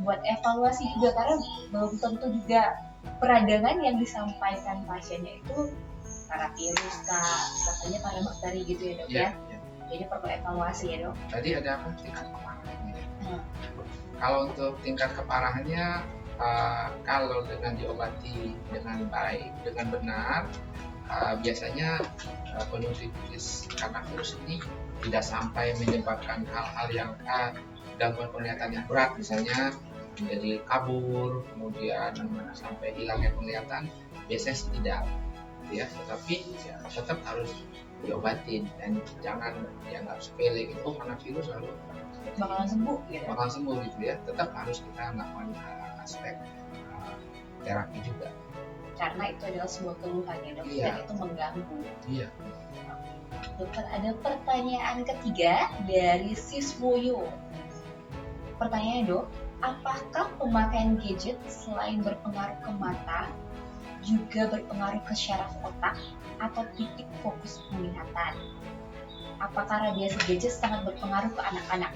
buat evaluasi juga, karena belum tentu juga peradangan yang disampaikan pasiennya itu karena virus kah, katanya karena bakteri gitu ya dok ya. Jadi perlu evaluasi ya dok. Tadi ada apa? Tingkat keparahannya. Kalau untuk tingkat keparahannya, kalau dengan diobati dengan baik, dengan benar, biasanya konjungtivitis karena virus ini tidak sampai menyebabkan hal-hal yang gangguan penglihatan yang berat, misalnya menjadi kabur, kemudian sampai hilangnya penglihatan, biasanya sih tidak ya, tetapi ya, tetap harus diobatin, dan jangan dianggap sepele gitu, oh karena virus lalu Bakalan sembuh gitu. bakal sembuh gitu ya. Tetap harus kita melakukan aspek terapi juga. Karena itu adalah sebuah keluhan ya dok, Iya. dan itu mengganggu. Iya. Dokter, ada pertanyaan ketiga dari Siswoyo. Pertanyaannya dok, apakah pemakaian gadget selain berpengaruh ke mata, juga berpengaruh ke syaraf otak atau titik fokus penglihatan? Apakah radiasi gadget sangat berpengaruh ke anak-anak?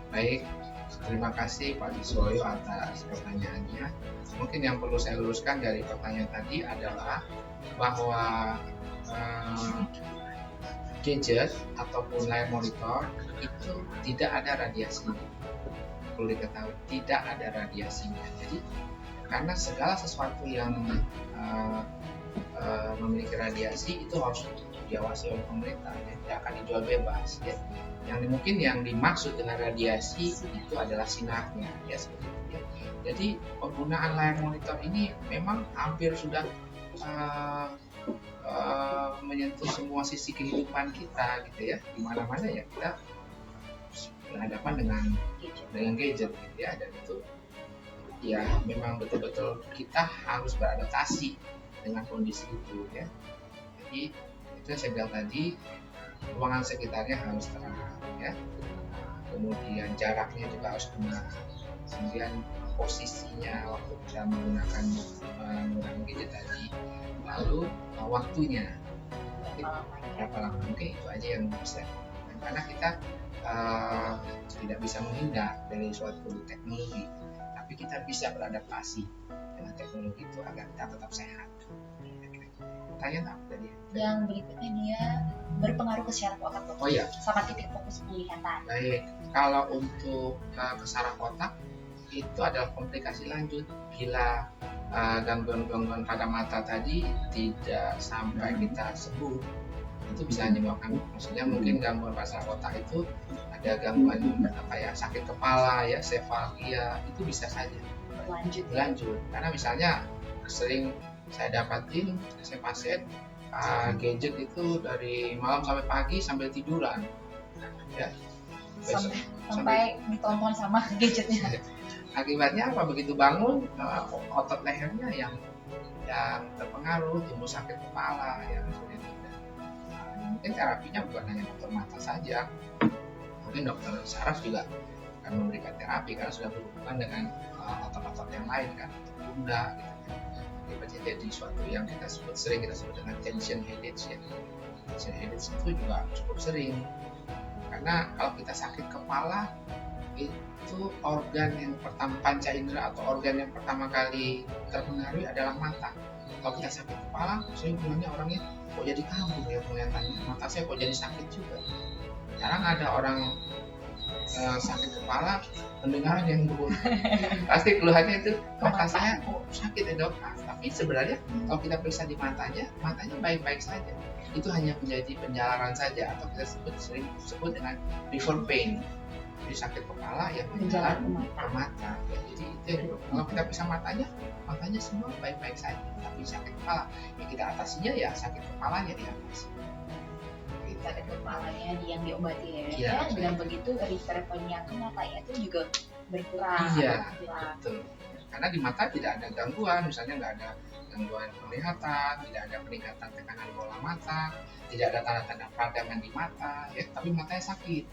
Baik, terima kasih Pak Siswoyo atas pertanyaannya. Mungkin yang perlu saya luruskan dari pertanyaan tadi adalah bahwa gadget ataupun layar monitor itu tidak ada radiasinya. Perlu diketahui, tidak ada radiasinya. Jadi karena segala sesuatu yang memiliki radiasi itu harus diawasi oleh pemerintah, ya. Tidak akan dijual bebas, ya. Yang mungkin yang dimaksud dengan radiasi itu adalah sinarnya, ya seperti itu. Ya. Jadi penggunaan layar monitor ini memang hampir sudah menyentuh semua sisi kehidupan kita, gitu ya. Di mana-mana ya kita berhadapan dengan gadget, gitu ya. Dan itu ya memang betul-betul kita harus beradaptasi dengan kondisi itu, ya. Jadi itu yang saya bilang tadi, ruangan sekitarnya harus terang, ya. Kemudian jaraknya juga harus benar. Kemudian posisinya waktu kita menggunakan gadget tadi, lalu waktunya berapa lama, mungkin itu aja yang bisa. Karena kita tidak bisa menghindar dari suatu teknologi, tapi kita bisa beradaptasi dengan teknologi itu agar kita tetap sehat. Pertanyaan apa tadi? Yang berikutnya dia berpengaruh ke syaraf otak dok. Oh iya. Sama titik fokus penglihatan. Baik, kalau untuk ke saraf otak itu adalah komplikasi lanjut bila gangguan-gangguan pada mata tadi tidak sampai kita sembuh, itu bisa menyebabkan, maksudnya mungkin gangguan pada saraf otak itu ada gangguan sakit kepala, ya, sefalgia, itu bisa saja berlanjut. Karena misalnya sering saya dapatin pasien gadget itu dari malam sampai pagi sambil tiduran, ya. Sampai ditonton sama gadgetnya. Akibatnya apa? Begitu bangun otot lehernya yang terpengaruh, timbul sakit kepala, ya seperti itu. Mungkin terapinya bukan hanya dokter mata saja, mungkin dokter saraf juga akan memberikan terapi karena sudah berhubungan dengan otot-otot yang lain kan, otot pundak gitu. Jadi suatu yang kita sering sebut dengan tension headaches, ya. Tension headaches itu juga cukup sering karena kalau kita sakit kepala itu organ yang pertama, panca indera atau organ yang pertama kali terpengaruh adalah mata. Kalau kita sakit kepala, saya bilangnya orangnya kok jadi kambuh ya kelihatannya, mata saya kok jadi sakit juga. Jarang ada orang sakit kepala pendengaran yang buruk. Pasti keluhannya itu mata saya kok sakit ya dok. Tapi sebenarnya kalau kita periksa di matanya baik-baik saja. Itu hanya menjadi penjalaran saja, atau kita sering sebut dengan river pain. Jadi sakit kepala yang menjalar ke mata. Ya, jadi itu kalau kita periksa matanya semua baik-baik saja. Tapi sakit kepala yang kita atasinya ya sakit kepalanya diatasi. Sakit kepalanya yang diobati ya. Iya, dengan begitu rivernya ke matanya itu juga berkurang. Iya, betul. Karena di mata tidak ada gangguan, misalnya nggak ada gangguan penglihatan, tidak ada peningkatan tekanan bola mata, tidak ada tanda-tanda peradangan di mata, ya, tapi matanya sakit.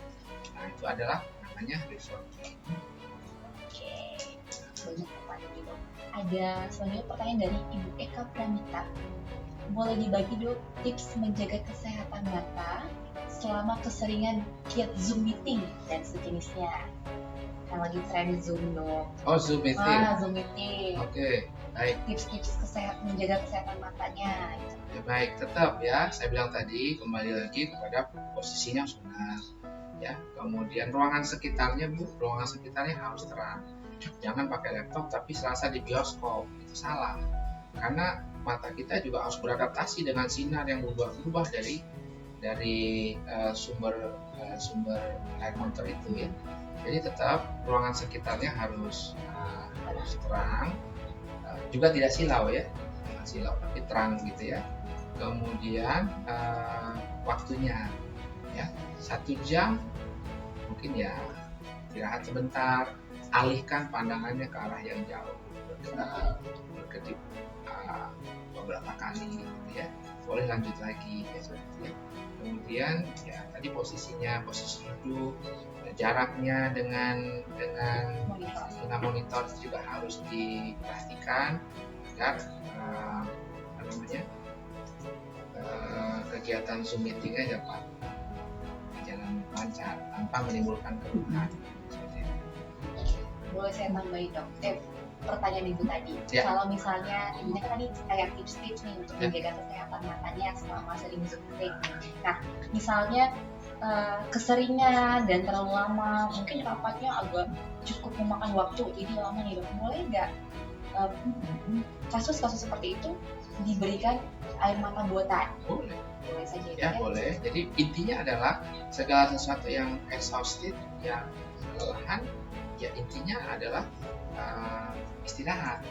Nah, itu adalah namanya resort. Oke, banyak pertanyaan juga. Ada selanjutnya pertanyaan dari Ibu Eka Pramita. Boleh dibagi dok tips menjaga kesehatan mata selama keseringan giat Zoom meeting dan sejenisnya? Yang lagi tren Zoom dok. Oh, Zoom meeting. Zoom meeting. Oke, baik. Tips-tips menjaga kesehatan matanya. Ya, baik, tetap ya. Saya bilang tadi kembali lagi kepada posisinya harus benar. Ya, kemudian ruangan sekitarnya harus terang. Jangan pakai laptop tapi serasa di bioskop, itu salah. Karena mata kita juga harus beradaptasi dengan sinar yang berubah-ubah dari sumber air monitor itu, ya. Jadi tetap ruangan sekitarnya harus terang, juga tidak silau, ya, jangan silau tapi terang gitu, ya. kemudian waktunya ya 1 jam, mungkin ya istirahat sebentar, alihkan pandangannya ke arah yang jauh, berkedip beberapa kali gitu ya, boleh lanjut lagi ya seperti itu ya. Kemudian ya tadi posisi duduk, jaraknya dengan monitor juga harus dipastikan agar apa namanya kegiatan Zoom meetingnya dapat berjalan lancar tanpa menimbulkan keluhan. Boleh saya tambahin dok? Pertanyaan ibu tadi, Ya. kalau misalnya ini kan tadi kayak tips-tips nih untuk menjaga kesehatan matanya selama sering Zoom meeting. Nah, misalnya keseringan dan terlalu lama, mungkin rapatnya agak cukup memakan waktu, jadi lama nih dok. Boleh nggak kasus-kasus seperti itu diberikan air mata buatan? Boleh saja ya, boleh. Jadi intinya adalah segala sesuatu yang exhausted, yang kelelahan, ya intinya adalah istirahat.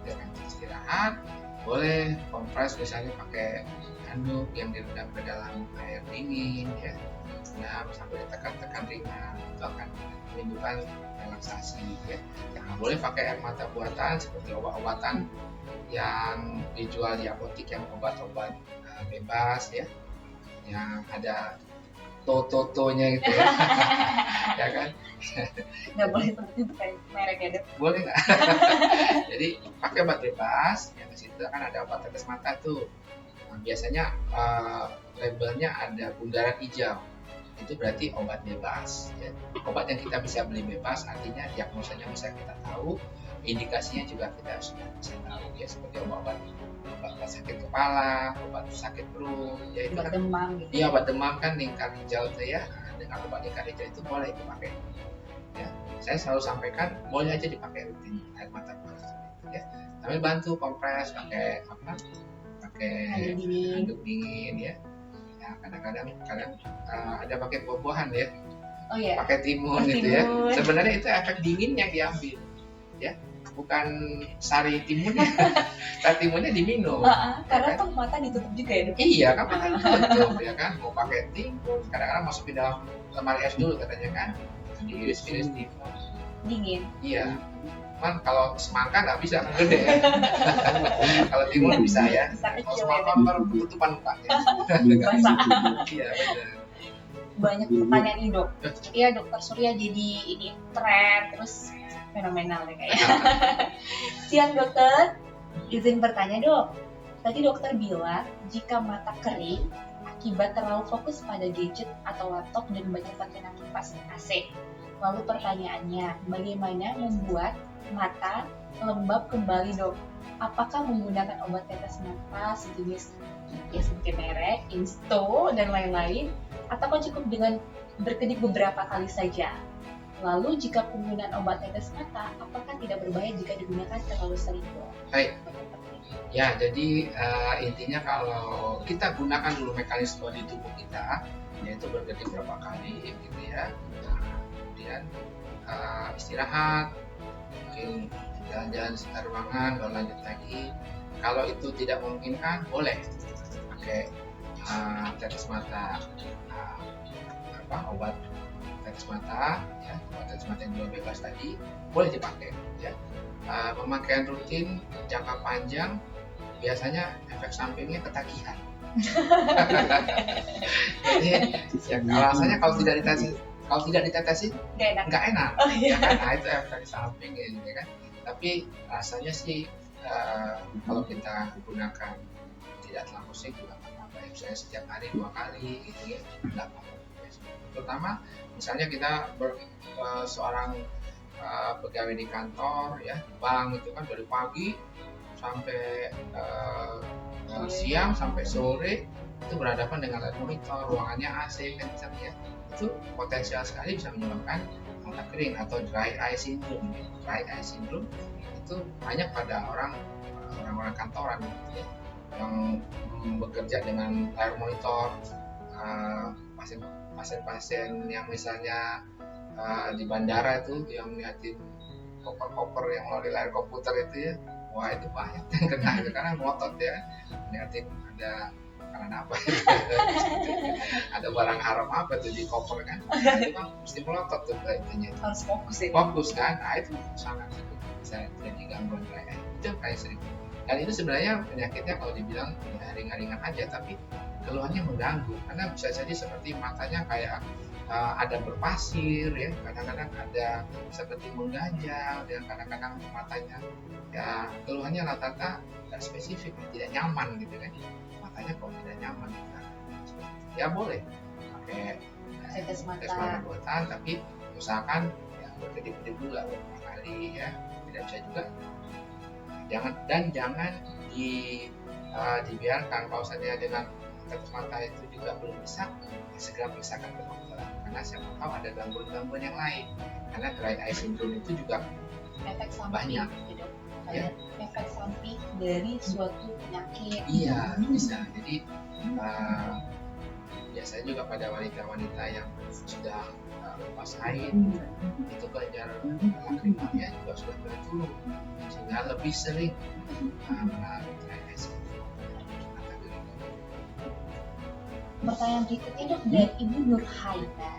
Dengan istirahat, boleh kompres misalnya pakai handuk yang direndam ke dalam air dingin ya, sampai ditekan-tekan ringan, itu akan menimbulkan relaksasi ya. Nah, boleh pakai air mata buatan seperti obat-obatan yang dijual di apotek, yang obat-obat bebas ya, yang ada totonya itu ya, ya kan? Nggak boleh seperti itu kayak merek ya dok? Boleh nggak? Jadi pakai obat bebas, yang di situ kan ada obat tetes mata tuh. Nah, biasanya labelnya ada bundaran hijau, itu berarti obat bebas. Ya. Obat yang kita bisa beli bebas, artinya diagnosanya bisa kita tahu, indikasinya juga kita sudah bisa tahu ya, seperti obat sakit kepala, obat sakit perut, ya itu Obat kan. demam gitu. Iya, obat demam kan lingkar hijau tuh ya. Nah, dengan obat lingkar hijau itu boleh dipakai. Ya, saya selalu sampaikan boleh aja dipakai rutin air mata buatan ya. Tapi bantu kompres pakai handuk dingin ya. Ya kadang-kadang ada pakai buah-buahan ya. Oh iya. Pakai timun gitu ya. Sebenarnya itu efek dingin yang diambil ya. Bukan sari timunnya. Sari timunnya diminum. Karena tuh mata ditutup juga ya dok? Iya kan, tutup ya kan. Mau pakai timun, kadang-kadang masukin dalam lemari es dulu katanya kan. Diiris-iris timun. Dingin. Iya. Cuman kalau semangka nggak bisa, gede. Kalau timun bisa ya. Kalau semangka baru tutupan muka ya. Iya benar. Banyak pertanyaan nih dok. Iya dokter Surya jadi ini tren terus fenomenal deh kayaknya. Siang dokter, izin bertanya dok. Tadi dokter bilang jika mata kering akibat terlalu fokus pada gadget atau laptop dan banyak terkena kipas AC. Lalu pertanyaannya, bagaimana membuat mata lembab kembali dok? Apakah menggunakan obat tetes mata sejenis ya seperti merek, Insto dan lain-lain, atau cukup dengan berkedip beberapa kali saja? Lalu jika penggunaan obat tetes mata, apakah tidak berbahaya jika digunakan terlalu sering dok? Baik. Ya, jadi intinya kalau kita gunakan dulu mekanisme di tubuh kita, yaitu berkedip beberapa kali gitu ya. Kemudian istirahat, mungkin jalan-jalan sekitar ruangan, baru lanjut lagi. Kalau itu tidak memungkinkan, boleh pakai tetes mata, obat tetes mata, ya, obat tetes mata yang juga bebas tadi, boleh dipakai. Ya. Pemakaian rutin jangka panjang biasanya efek sampingnya ketagihan. Jadi ya, alasannya kalau tidak ditetesin nggak enak. Oh, iya. Ya kan? Nah, itu efek samping ya kan. Tapi rasanya sih kalau kita gunakan tidak terlalu sering juga nggak apa-apa. Misalnya setiap hari 2 kali gitu ya, nggak apa-apa. Terutama misalnya kita seorang pegawai di kantor ya, di bank itu kan dari pagi sampai siang sampai sore itu berhadapan dengan layar monitor, ruangannya AC kencang ya, itu potensial sekali bisa menyebabkan mata kering atau dry eye syndrome. Dry eye syndrome itu banyak pada orang-orang kantoran gitu ya, yang bekerja dengan layar monitor, pasien-pasien yang misalnya di bandara itu yang ngeliatin koper-koper yang melalui layar komputer itu ya, wah itu banyak yang kena itu karena ngotot ya, ngeliatin ada karena apa ada barang haram apa tuh di koper kan, itu kan mesti melotot tuh intinya harus fokus ya. fokus kan, nah itu sangat bisa jadi gangguan kayak itu yang paling sering. Dan itu sebenarnya penyakitnya kalau dibilang ya ringan-ringan aja, tapi keluhannya mengganggu karena bisa jadi seperti matanya kayak ada berpasir ya, kadang-kadang ada seperti menggajang, dan kadang-kadang matanya ya keluhannya rata-rata nggak spesifik, tidak nyaman gitu kan, matanya kok tidak nyaman gitu. Ya boleh pakai Tes mata. tes mata buatan, tapi usahakan ya berkedip-kedip dulu lah beberapa kali ya, tidak bisa juga jangan dibiarkan. Kalau misalnya dengan tetes mata itu juga belum bisa, ya segera periksakan ke dokter karena siapa tahu ada gangguan-gangguan yang lain, karena dry eye syndrome itu juga Efek samping banyak gitu. ya. Kayak efek samping dari suatu penyakit. Iya bisa, jadi biasanya juga pada wanita-wanita yang sudah lepas haid itu kelenjar lakrimanya juga sudah mulai turun, sehingga lebih sering mengalami dry eye syndrome. Pertanyaan berikutnya dok dari Ibu Nur Haina.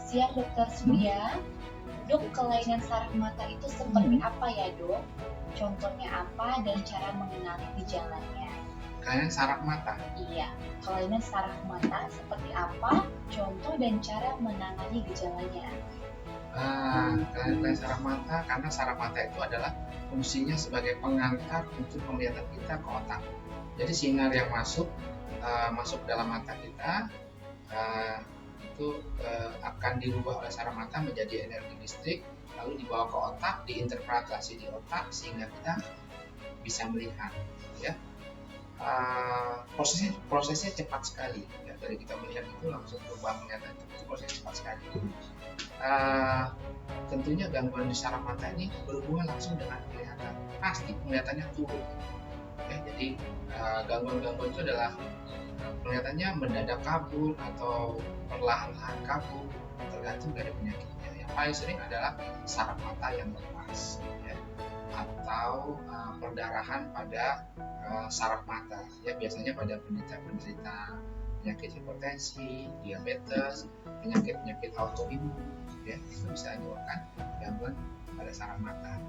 Siang Dokter Surya, dok kelainan saraf mata itu seperti apa ya dok? Contohnya apa dan cara mengenali gejalanya? Kelainan saraf mata. Iya, kelainan saraf mata seperti apa? Contoh dan cara menangani gejalanya. Kelainan saraf mata, karena saraf mata itu adalah fungsinya sebagai pengantar untuk penglihatan kita ke otak. Jadi sinar yang masuk dalam mata kita itu akan dirubah oleh saraf mata menjadi energi listrik, lalu dibawa ke otak, diinterpretasi di otak sehingga kita bisa melihat ya. Prosesnya cepat sekali ya, dari kita melihat itu langsung berubah penglihatan, itu prosesnya cepat sekali. Tentunya gangguan di saraf mata ini berhubungan langsung dengan penglihatan, pasti penglihatannya turun ya. Jadi gangguan-gangguan itu adalah penglihatannya mendadak kabur atau perlahan-lahan kabur, tergantung dari penyakitnya. Yang paling sering adalah saraf mata yang lepas ya, atau perdarahan pada saraf mata ya, biasanya pada penderita penyakit hipertensi, diabetes, penyakit autoimun ya, itu bisa menyebabkan gangguan pada saraf mata.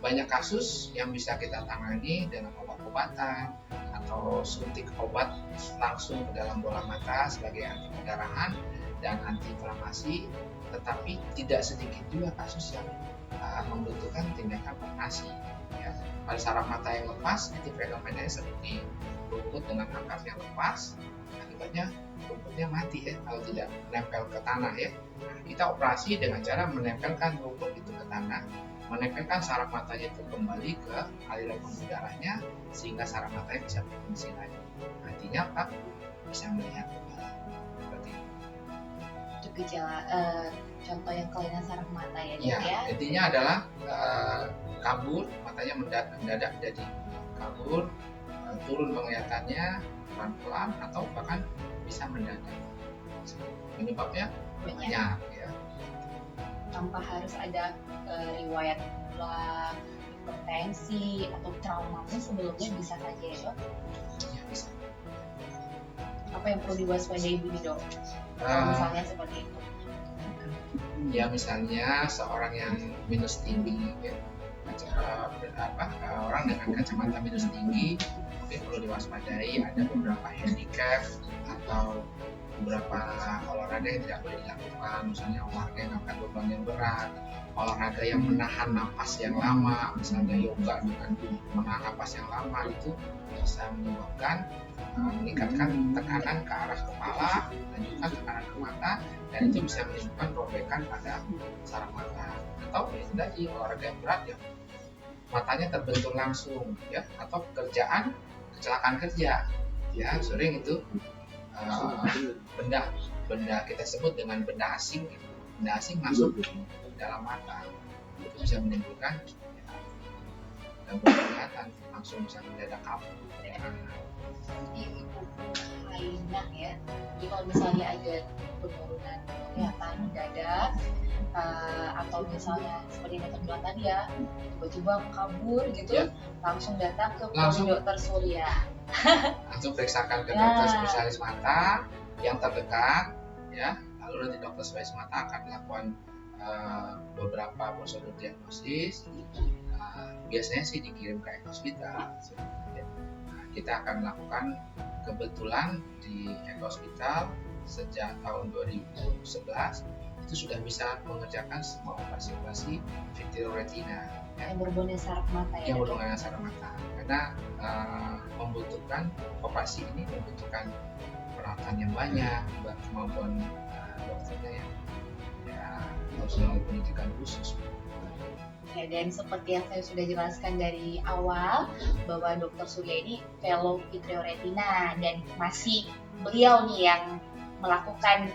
Banyak kasus yang bisa kita tangani dengan obat-obatan atau suntik obat langsung ke dalam bola mata sebagai anti pendarahan dan anti inflamasi, tetapi tidak sedikit juga kasus yang membutuhkan tindakan operasi ya. Pada saraf mata yang lepas itu fenomenanya seperti rumput dengan akarnya lepas, akibatnya rumputnya mati ya kalau tidak menempel ke tanah ya. Nah, kita operasi dengan cara menempelkan rumput itu ke tanah, menempelkan saraf matanya itu kembali ke aliran pembuluh darahnya sehingga saraf matanya bisa berfungsi lagi. Nantinya apa? Bisa melihat kembali. Seperti itu. Itu gejala contoh yang kelainan saraf mata ya dok Ya, ya. intinya adalah kabur, matanya mendadak jadi kabur, turun penglihatannya pelan-pelan atau bahkan bisa mendadak. Penyebabnya banyak ya. Tanpa harus ada riwayat gula, hipertensi atau trauma sebelumnya bisa saja ya dok. Ya, bisa. Apa yang perlu diwaspadai Bu dok? Kalau misalnya seperti itu. Ya misalnya seorang yang minus tinggi ya, orang dengan kacamata minus tinggi mungkin perlu diwaspadai, ada beberapa handicap atau beberapa olahraga yang tidak boleh dilakukan, misalnya olahraga yang angkat beban yang berat, olahraga yang menahan napas yang lama, misalnya yoga dengan menahan napas yang lama, itu bisa menyebabkan meningkatkan tekanan ke arah kepala dan juga tekanan ke mata, dan itu bisa menyebabkan robekan pada saraf mata. Atau tadi olahraga yang berat ya, matanya terbentur langsung ya, atau kecelakaan kerja ya, sering itu benda kita sebut dengan benda asing gitu. Benda asing masuk ke dalam mata, itu bisa menimbulkan gangguan penglihatan, langsung bisa mendadak kabur ya. Seperti Ibu Haina ya. Jadi kalau misalnya ada penurunan penglihatan mendadak atau misalnya seperti yang bilang tadi ya, tiba-tiba kabur gitu, Ya. langsung datang ke Langsung. Dokter Surya. Langsung periksakan ke Ya. dokter spesialis mata yang terdekat, ya. Lalu nanti dokter spesialis mata akan melakukan beberapa prosedur diagnosis. Biasanya sih dikirim ke hospital. Nah, kita akan melakukan, kebetulan di hospital sejak tahun 2011 itu sudah bisa mengerjakan semua operasi vitreoretina Yang berhubungan dengan saraf mata ya. yang berhubungan dengan saraf mata, karena membutuhkan operasi ini membutuhkan peralatan yang banyak, kemampuan dokternya yang harus melalui pendidikan khusus. Ya, dan seperti yang saya sudah jelaskan dari awal bahwa Dokter Surya ini fellow vitreoretina dan masih beliau nih yang melakukan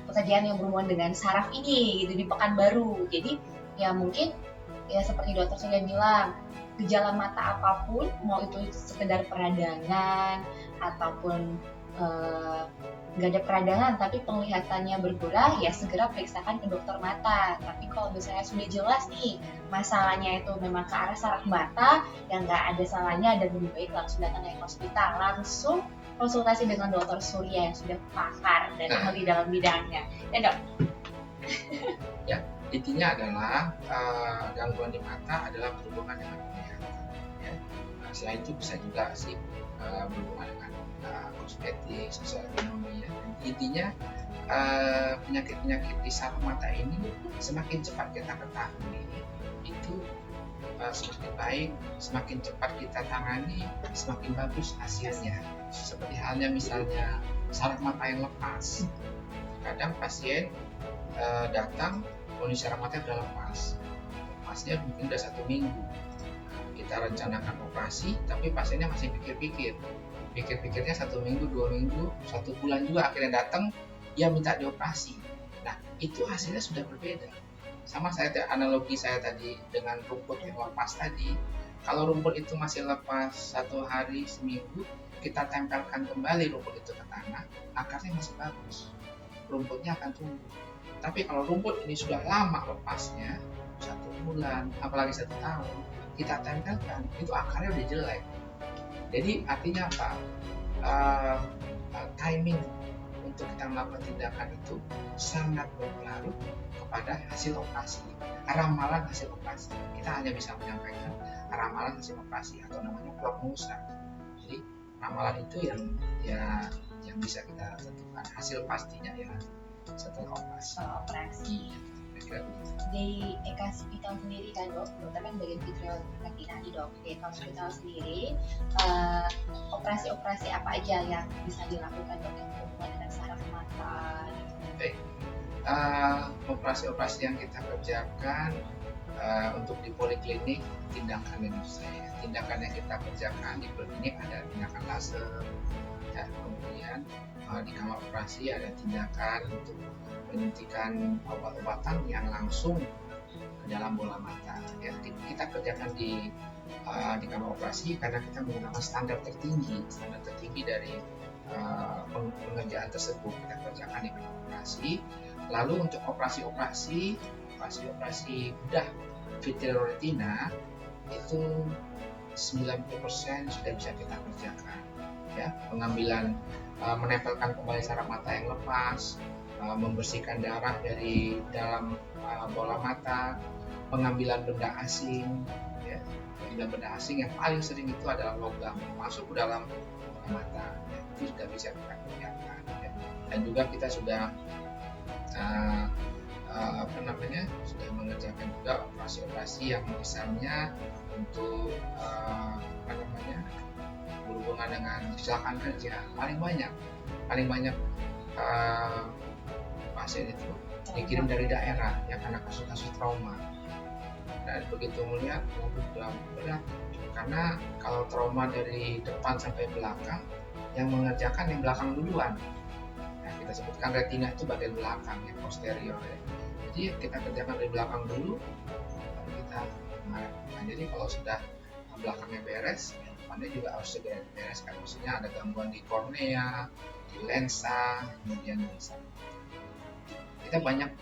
pekerjaan yang berhubungan dengan saraf ini gitu di Pekanbaru. Jadi ya mungkin ya seperti Dokter Surya bilang, gejala mata apapun, mau itu sekedar peradangan ataupun nggak ada peradangan tapi penglihatannya berkurang, ya segera periksakan ke dokter mata. Tapi kalau misalnya sudah jelas nih masalahnya itu memang ke arah saraf mata, yang nggak ada salahnya dan lebih baik langsung datang ke hospital, langsung konsultasi dengan Dokter Surya yang sudah pakar dan ahli dalam bidangnya. Ya dok? Ya, intinya adalah gangguan di mata adalah berhubungan dengan penglihatan. Ya. Selain itu bisa juga sih berhubungan dengan kosmetik, sosial ekonomi. Ya. Intinya penyakit-penyakit di saraf mata ini semakin cepat kita ketahui itu semakin baik, semakin cepat kita tangani, semakin bagus hasilnya. Seperti halnya misalnya saraf mata yang lepas. Kadang pasien datang, kondisi saraf mata udah lepas, lepasnya mungkin udah 1 minggu. Kita rencanakan operasi, tapi pasiennya masih pikirnya 1 minggu, 2 minggu, 1 bulan juga akhirnya datang, dia minta dioperasi. Nah, itu hasilnya sudah berbeda. Sama analogi saya tadi dengan rumput yang lepas tadi. Kalau rumput itu masih lepas 1 hari, seminggu, kita tempelkan kembali rumput itu ke tanah, akarnya masih bagus, rumputnya akan tumbuh. Tapi kalau rumput ini sudah lama lepasnya, 1 bulan, apalagi 1 tahun, kita tempelkan, itu akarnya udah jelek. Jadi artinya apa? Timing untuk kita melakukan tindakan itu sangat berpengaruh kepada hasil operasi, ramalan hasil operasi. Kita hanya bisa menyampaikan ramalan hasil operasi atau namanya prognosa. Jadi ramalan itu yang bisa kita tentukan, hasil pastinya ya setelah operasi. Di Eka Hospital sendiri kan dok, dokter kan bagian vitreoretina di dok. Di Eka Hospital sendiri operasi-operasi apa aja yang bisa dilakukan dok yang berhubungan dengan saraf mata? Baik, operasi-operasi yang kita kerjakan untuk di poliklinik, tindakan yang kita kerjakan di poliklinik ada tindakan laser, ya, kemudian di kamar operasi ada tindakan untuk penyuntikan obat-obatan yang langsung ke dalam bola mata. Ya, kita kerjakan di kamar operasi karena kita menggunakan standar tertinggi dari pengerjaan tersebut kita kerjakan di kamar operasi. Lalu untuk operasi bedah vitreoretina itu 90% sudah bisa kita kerjakan. Ya, pengambilan, menempelkan kembali saraf mata yang lepas, membersihkan darah dari dalam bola mata, pengambilan benda asing, ya. Pengambilan benda asing yang paling sering itu adalah logam masuk ke dalam bola mata, ya. Itu sudah bisa kita kerjakan, ya. Dan juga kita sudah sudah mengerjakan juga operasi-operasi yang misalnya untuk berhubungan dengan kecelakaan kerja. Paling banyak pasien itu dikirim dari daerah ya karena kasus-kasus trauma. Dan begitu melihat berat, karena kalau trauma dari depan sampai belakang, yang mengerjakan yang belakang duluan. Nah, kita sebutkan retina itu bagian belakang ya, posterior ya. Jadi kita kerjakan dari belakang dulu, baru kita mengarahkan. Jadi kalau sudah belakangnya beres, depannya juga harus segera dibereskan. Maksudnya ada gangguan di kornea, di lensa, kemudian di sana. kita banyak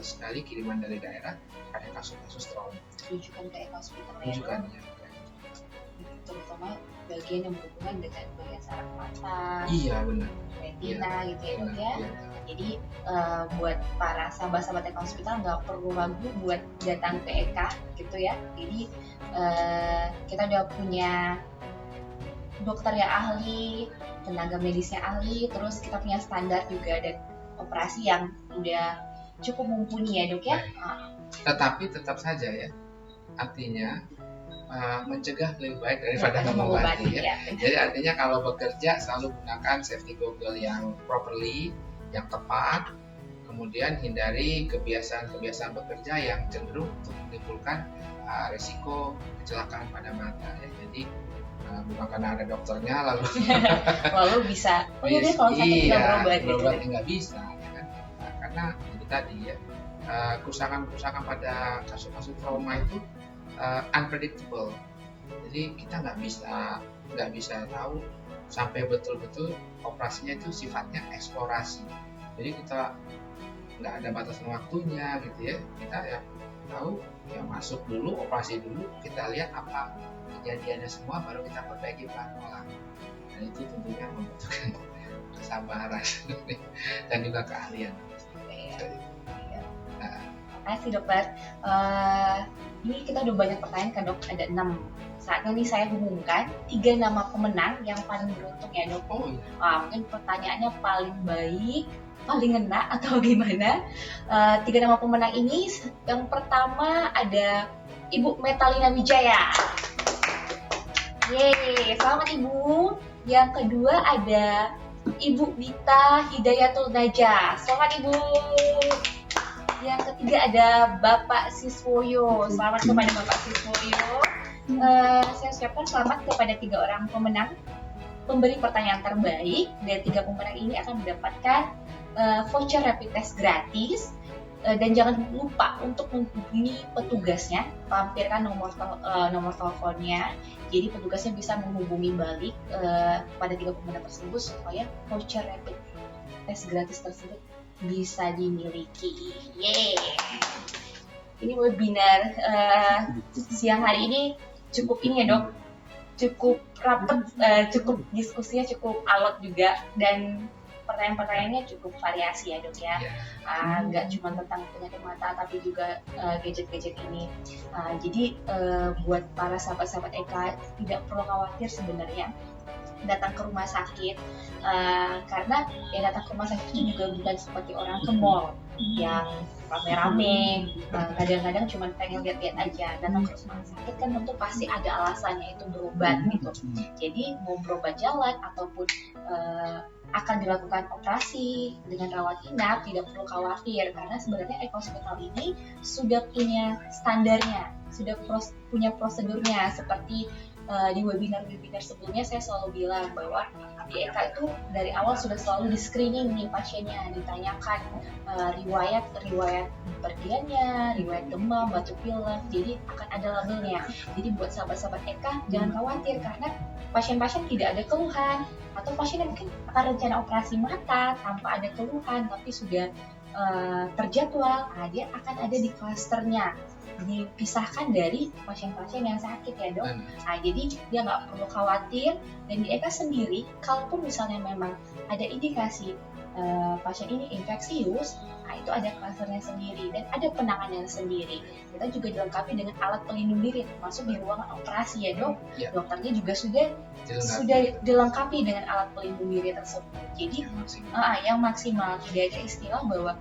sekali kiriman dari daerah ada kasus-kasus trauma. Rujukan ke Eka Hospital ya. Rujukannya. Terutama bagian yang berhubungan dengan bagian saraf mata, Iya benar. retina gitu ya dok ya. Iya. Jadi buat para sahabat-sahabat Eka Hospital nggak perlu ragu buat datang ke Eka gitu ya. Jadi kita udah punya dokter yang ahli, tenaga medisnya ahli, terus kita punya standar juga dan operasi yang udah cukup mumpuni ya dok ya. Tetapi tetap saja ya, artinya mencegah lebih baik daripada mengobati ya. Jadi artinya kalau bekerja selalu gunakan safety goggle yang properly, yang tepat, kemudian hindari kebiasaan-kebiasaan bekerja yang cenderung untuk menimbulkan risiko kecelakaan pada mata ya. Jadi bukan karena ada dokternya lalu bisa kalau sakit nggak berobat nggak bisa ya kan. Karena itu tadi ya, kerusakan pada kasus-kasus trauma itu unpredictable. Jadi kita nggak bisa tahu sampai betul-betul operasinya itu sifatnya eksplorasi. Jadi kita nggak ada batasan waktunya gitu ya. Kita ya tahu ya masuk dulu, operasi dulu, kita lihat apa kejadiannya semua, baru kita perbaiki pelan-pelan. Dan itu tentunya membutuhkan kesabaran dan juga keahlian. Terima kasih dokter. Ini kita udah banyak pertanyaan kan dok, ada 6. Saatnya nih saya umumkan 3 nama pemenang yang paling beruntung ya dok. Mungkin pertanyaannya paling baik, paling ngena atau gimana. 3 nama pemenang ini, yang pertama ada Ibu Metalina Wijaya. Yeay, selamat Ibu. Yang kedua ada Ibu Dita Hidayatul Najah. Selamat Ibu. Yang ketiga ada Bapak Siswoyo. Selamat kepada Bapak Siswoyo. Saya ucapkan selamat kepada 3 orang pemenang pemberi pertanyaan terbaik. Dan 3 pemenang ini akan mendapatkan voucher rapid test gratis. Dan jangan lupa untuk menghubungi petugasnya, lampirkan nomor teleponnya. Jadi petugasnya bisa menghubungi balik pada 3 pemenang tersebut supaya voucher rapid test gratis tersebut bisa dimiliki. Yeay. Ini webinar siang hari ini cukup ini ya dok, cukup rapet, cukup diskusinya cukup alot juga, dan pertanyaan-pertanyaannya cukup variasi ya dok ya. Nggak cuma tentang penyakit mata tapi juga gadget-gadget ini. Jadi buat para sahabat-sahabat Eka tidak perlu khawatir sebenarnya datang ke rumah sakit, karena yang datang ke rumah sakit itu juga bukan seperti orang ke mall yang rame-rame, kadang-kadang cuma pengen lihat-lihat aja. Datang ke rumah sakit kan tentu pasti ada alasannya, itu berobat gitu. Jadi mau berobat jalan ataupun akan dilakukan operasi dengan rawat inap, tidak perlu khawatir karena sebenarnya Eka Hospital ini sudah punya standarnya, sudah punya prosedurnya. Seperti di webinar-webinar sebelumnya saya selalu bilang bahwa di Eka itu dari awal sudah selalu di screening nih pasiennya, ditanyakan riwayat bepergiannya, riwayat demam, batuk pilek, jadi akan ada labelnya. Jadi buat sahabat-sahabat Eka jangan khawatir karena pasien-pasien tidak ada keluhan, atau pasien yang mungkin akan rencana operasi mata tanpa ada keluhan tapi sudah terjadwal, dia akan ada di klasternya, dipisahkan dari pasien-pasien yang sakit ya dok. Jadi dia nggak perlu khawatir. Dan di Eka sendiri, kalaupun misalnya memang ada indikasi pasien ini infeksius, itu ada klasternya sendiri dan ada penanganannya sendiri. Kita juga dilengkapi dengan alat pelindung diri, termasuk di ruangan operasi ya dok. Dokternya juga sudah dilengkapi dengan alat pelindung diri tersebut. Jadi yang maksimal, tidak ada istilah bahwa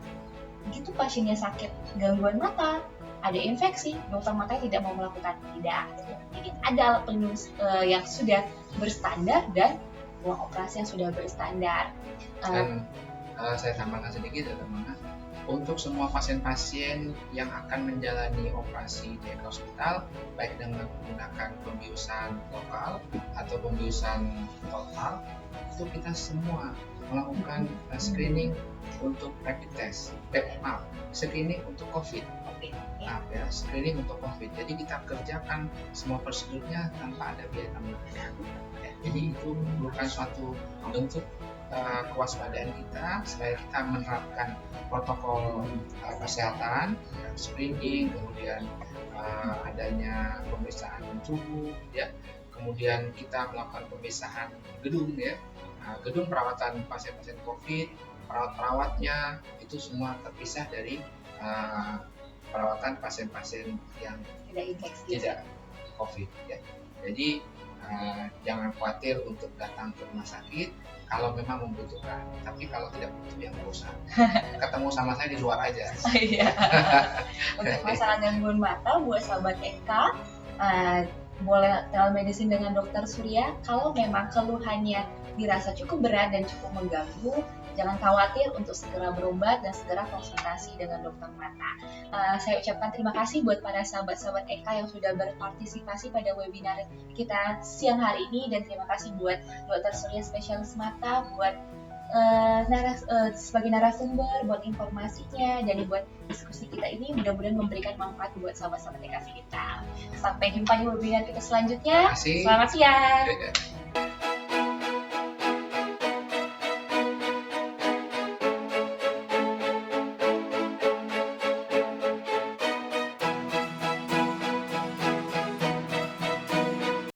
begitu pasiennya sakit gangguan mata, ada infeksi, dokter matanya tidak mau melakukan, tidak. Jadi ada alat pelindung yang sudah berstandar dan ruang operasi yang sudah berstandar. Dan saya tambahkan sedikit ya teman-teman, untuk semua pasien-pasien yang akan menjalani operasi di Eka Hospital, baik dengan menggunakan pembiusan lokal atau pembiusan total, itu kita semua melakukan screening untuk rapid test, screening untuk COVID. Screening untuk COVID. Jadi kita kerjakan semua prosedurnya tanpa ada biaya tambahan. Jadi itu bukan suatu bentuk kewaspadaan kita supaya kita menerapkan protokol kesehatan, screening, kemudian adanya pemeriksaan suhu, ya, kemudian kita melakukan pemisahan gedung, ya, gedung perawatan pasien-pasien COVID, perawat-perawatnya itu semua terpisah dari perawatan pasien-pasien yang tidak COVID, ya. Jadi jangan khawatir untuk datang ke rumah sakit kalau memang membutuhkan. Tapi kalau tidak butuh, ya nggak usah. Ketemu sama saya di luar aja. Iya. Untuk masalah gangguan mata buat sahabat Eka, boleh telemedicine dengan Dokter Surya. Kalau memang keluhannya dirasa cukup berat dan cukup mengganggu, jangan khawatir untuk segera berobat dan segera konsultasi dengan dokter mata. Saya ucapkan terima kasih buat para sahabat-sahabat Eka yang sudah berpartisipasi pada webinar kita siang hari ini, dan terima kasih buat Dokter Surya spesialis mata buat sebagai narasumber, buat informasinya, dan buat diskusi kita ini mudah-mudahan memberikan manfaat buat sahabat-sahabat Eka kita. Sampai jumpa di webinar kita selanjutnya. Terima kasih. Selamat siang.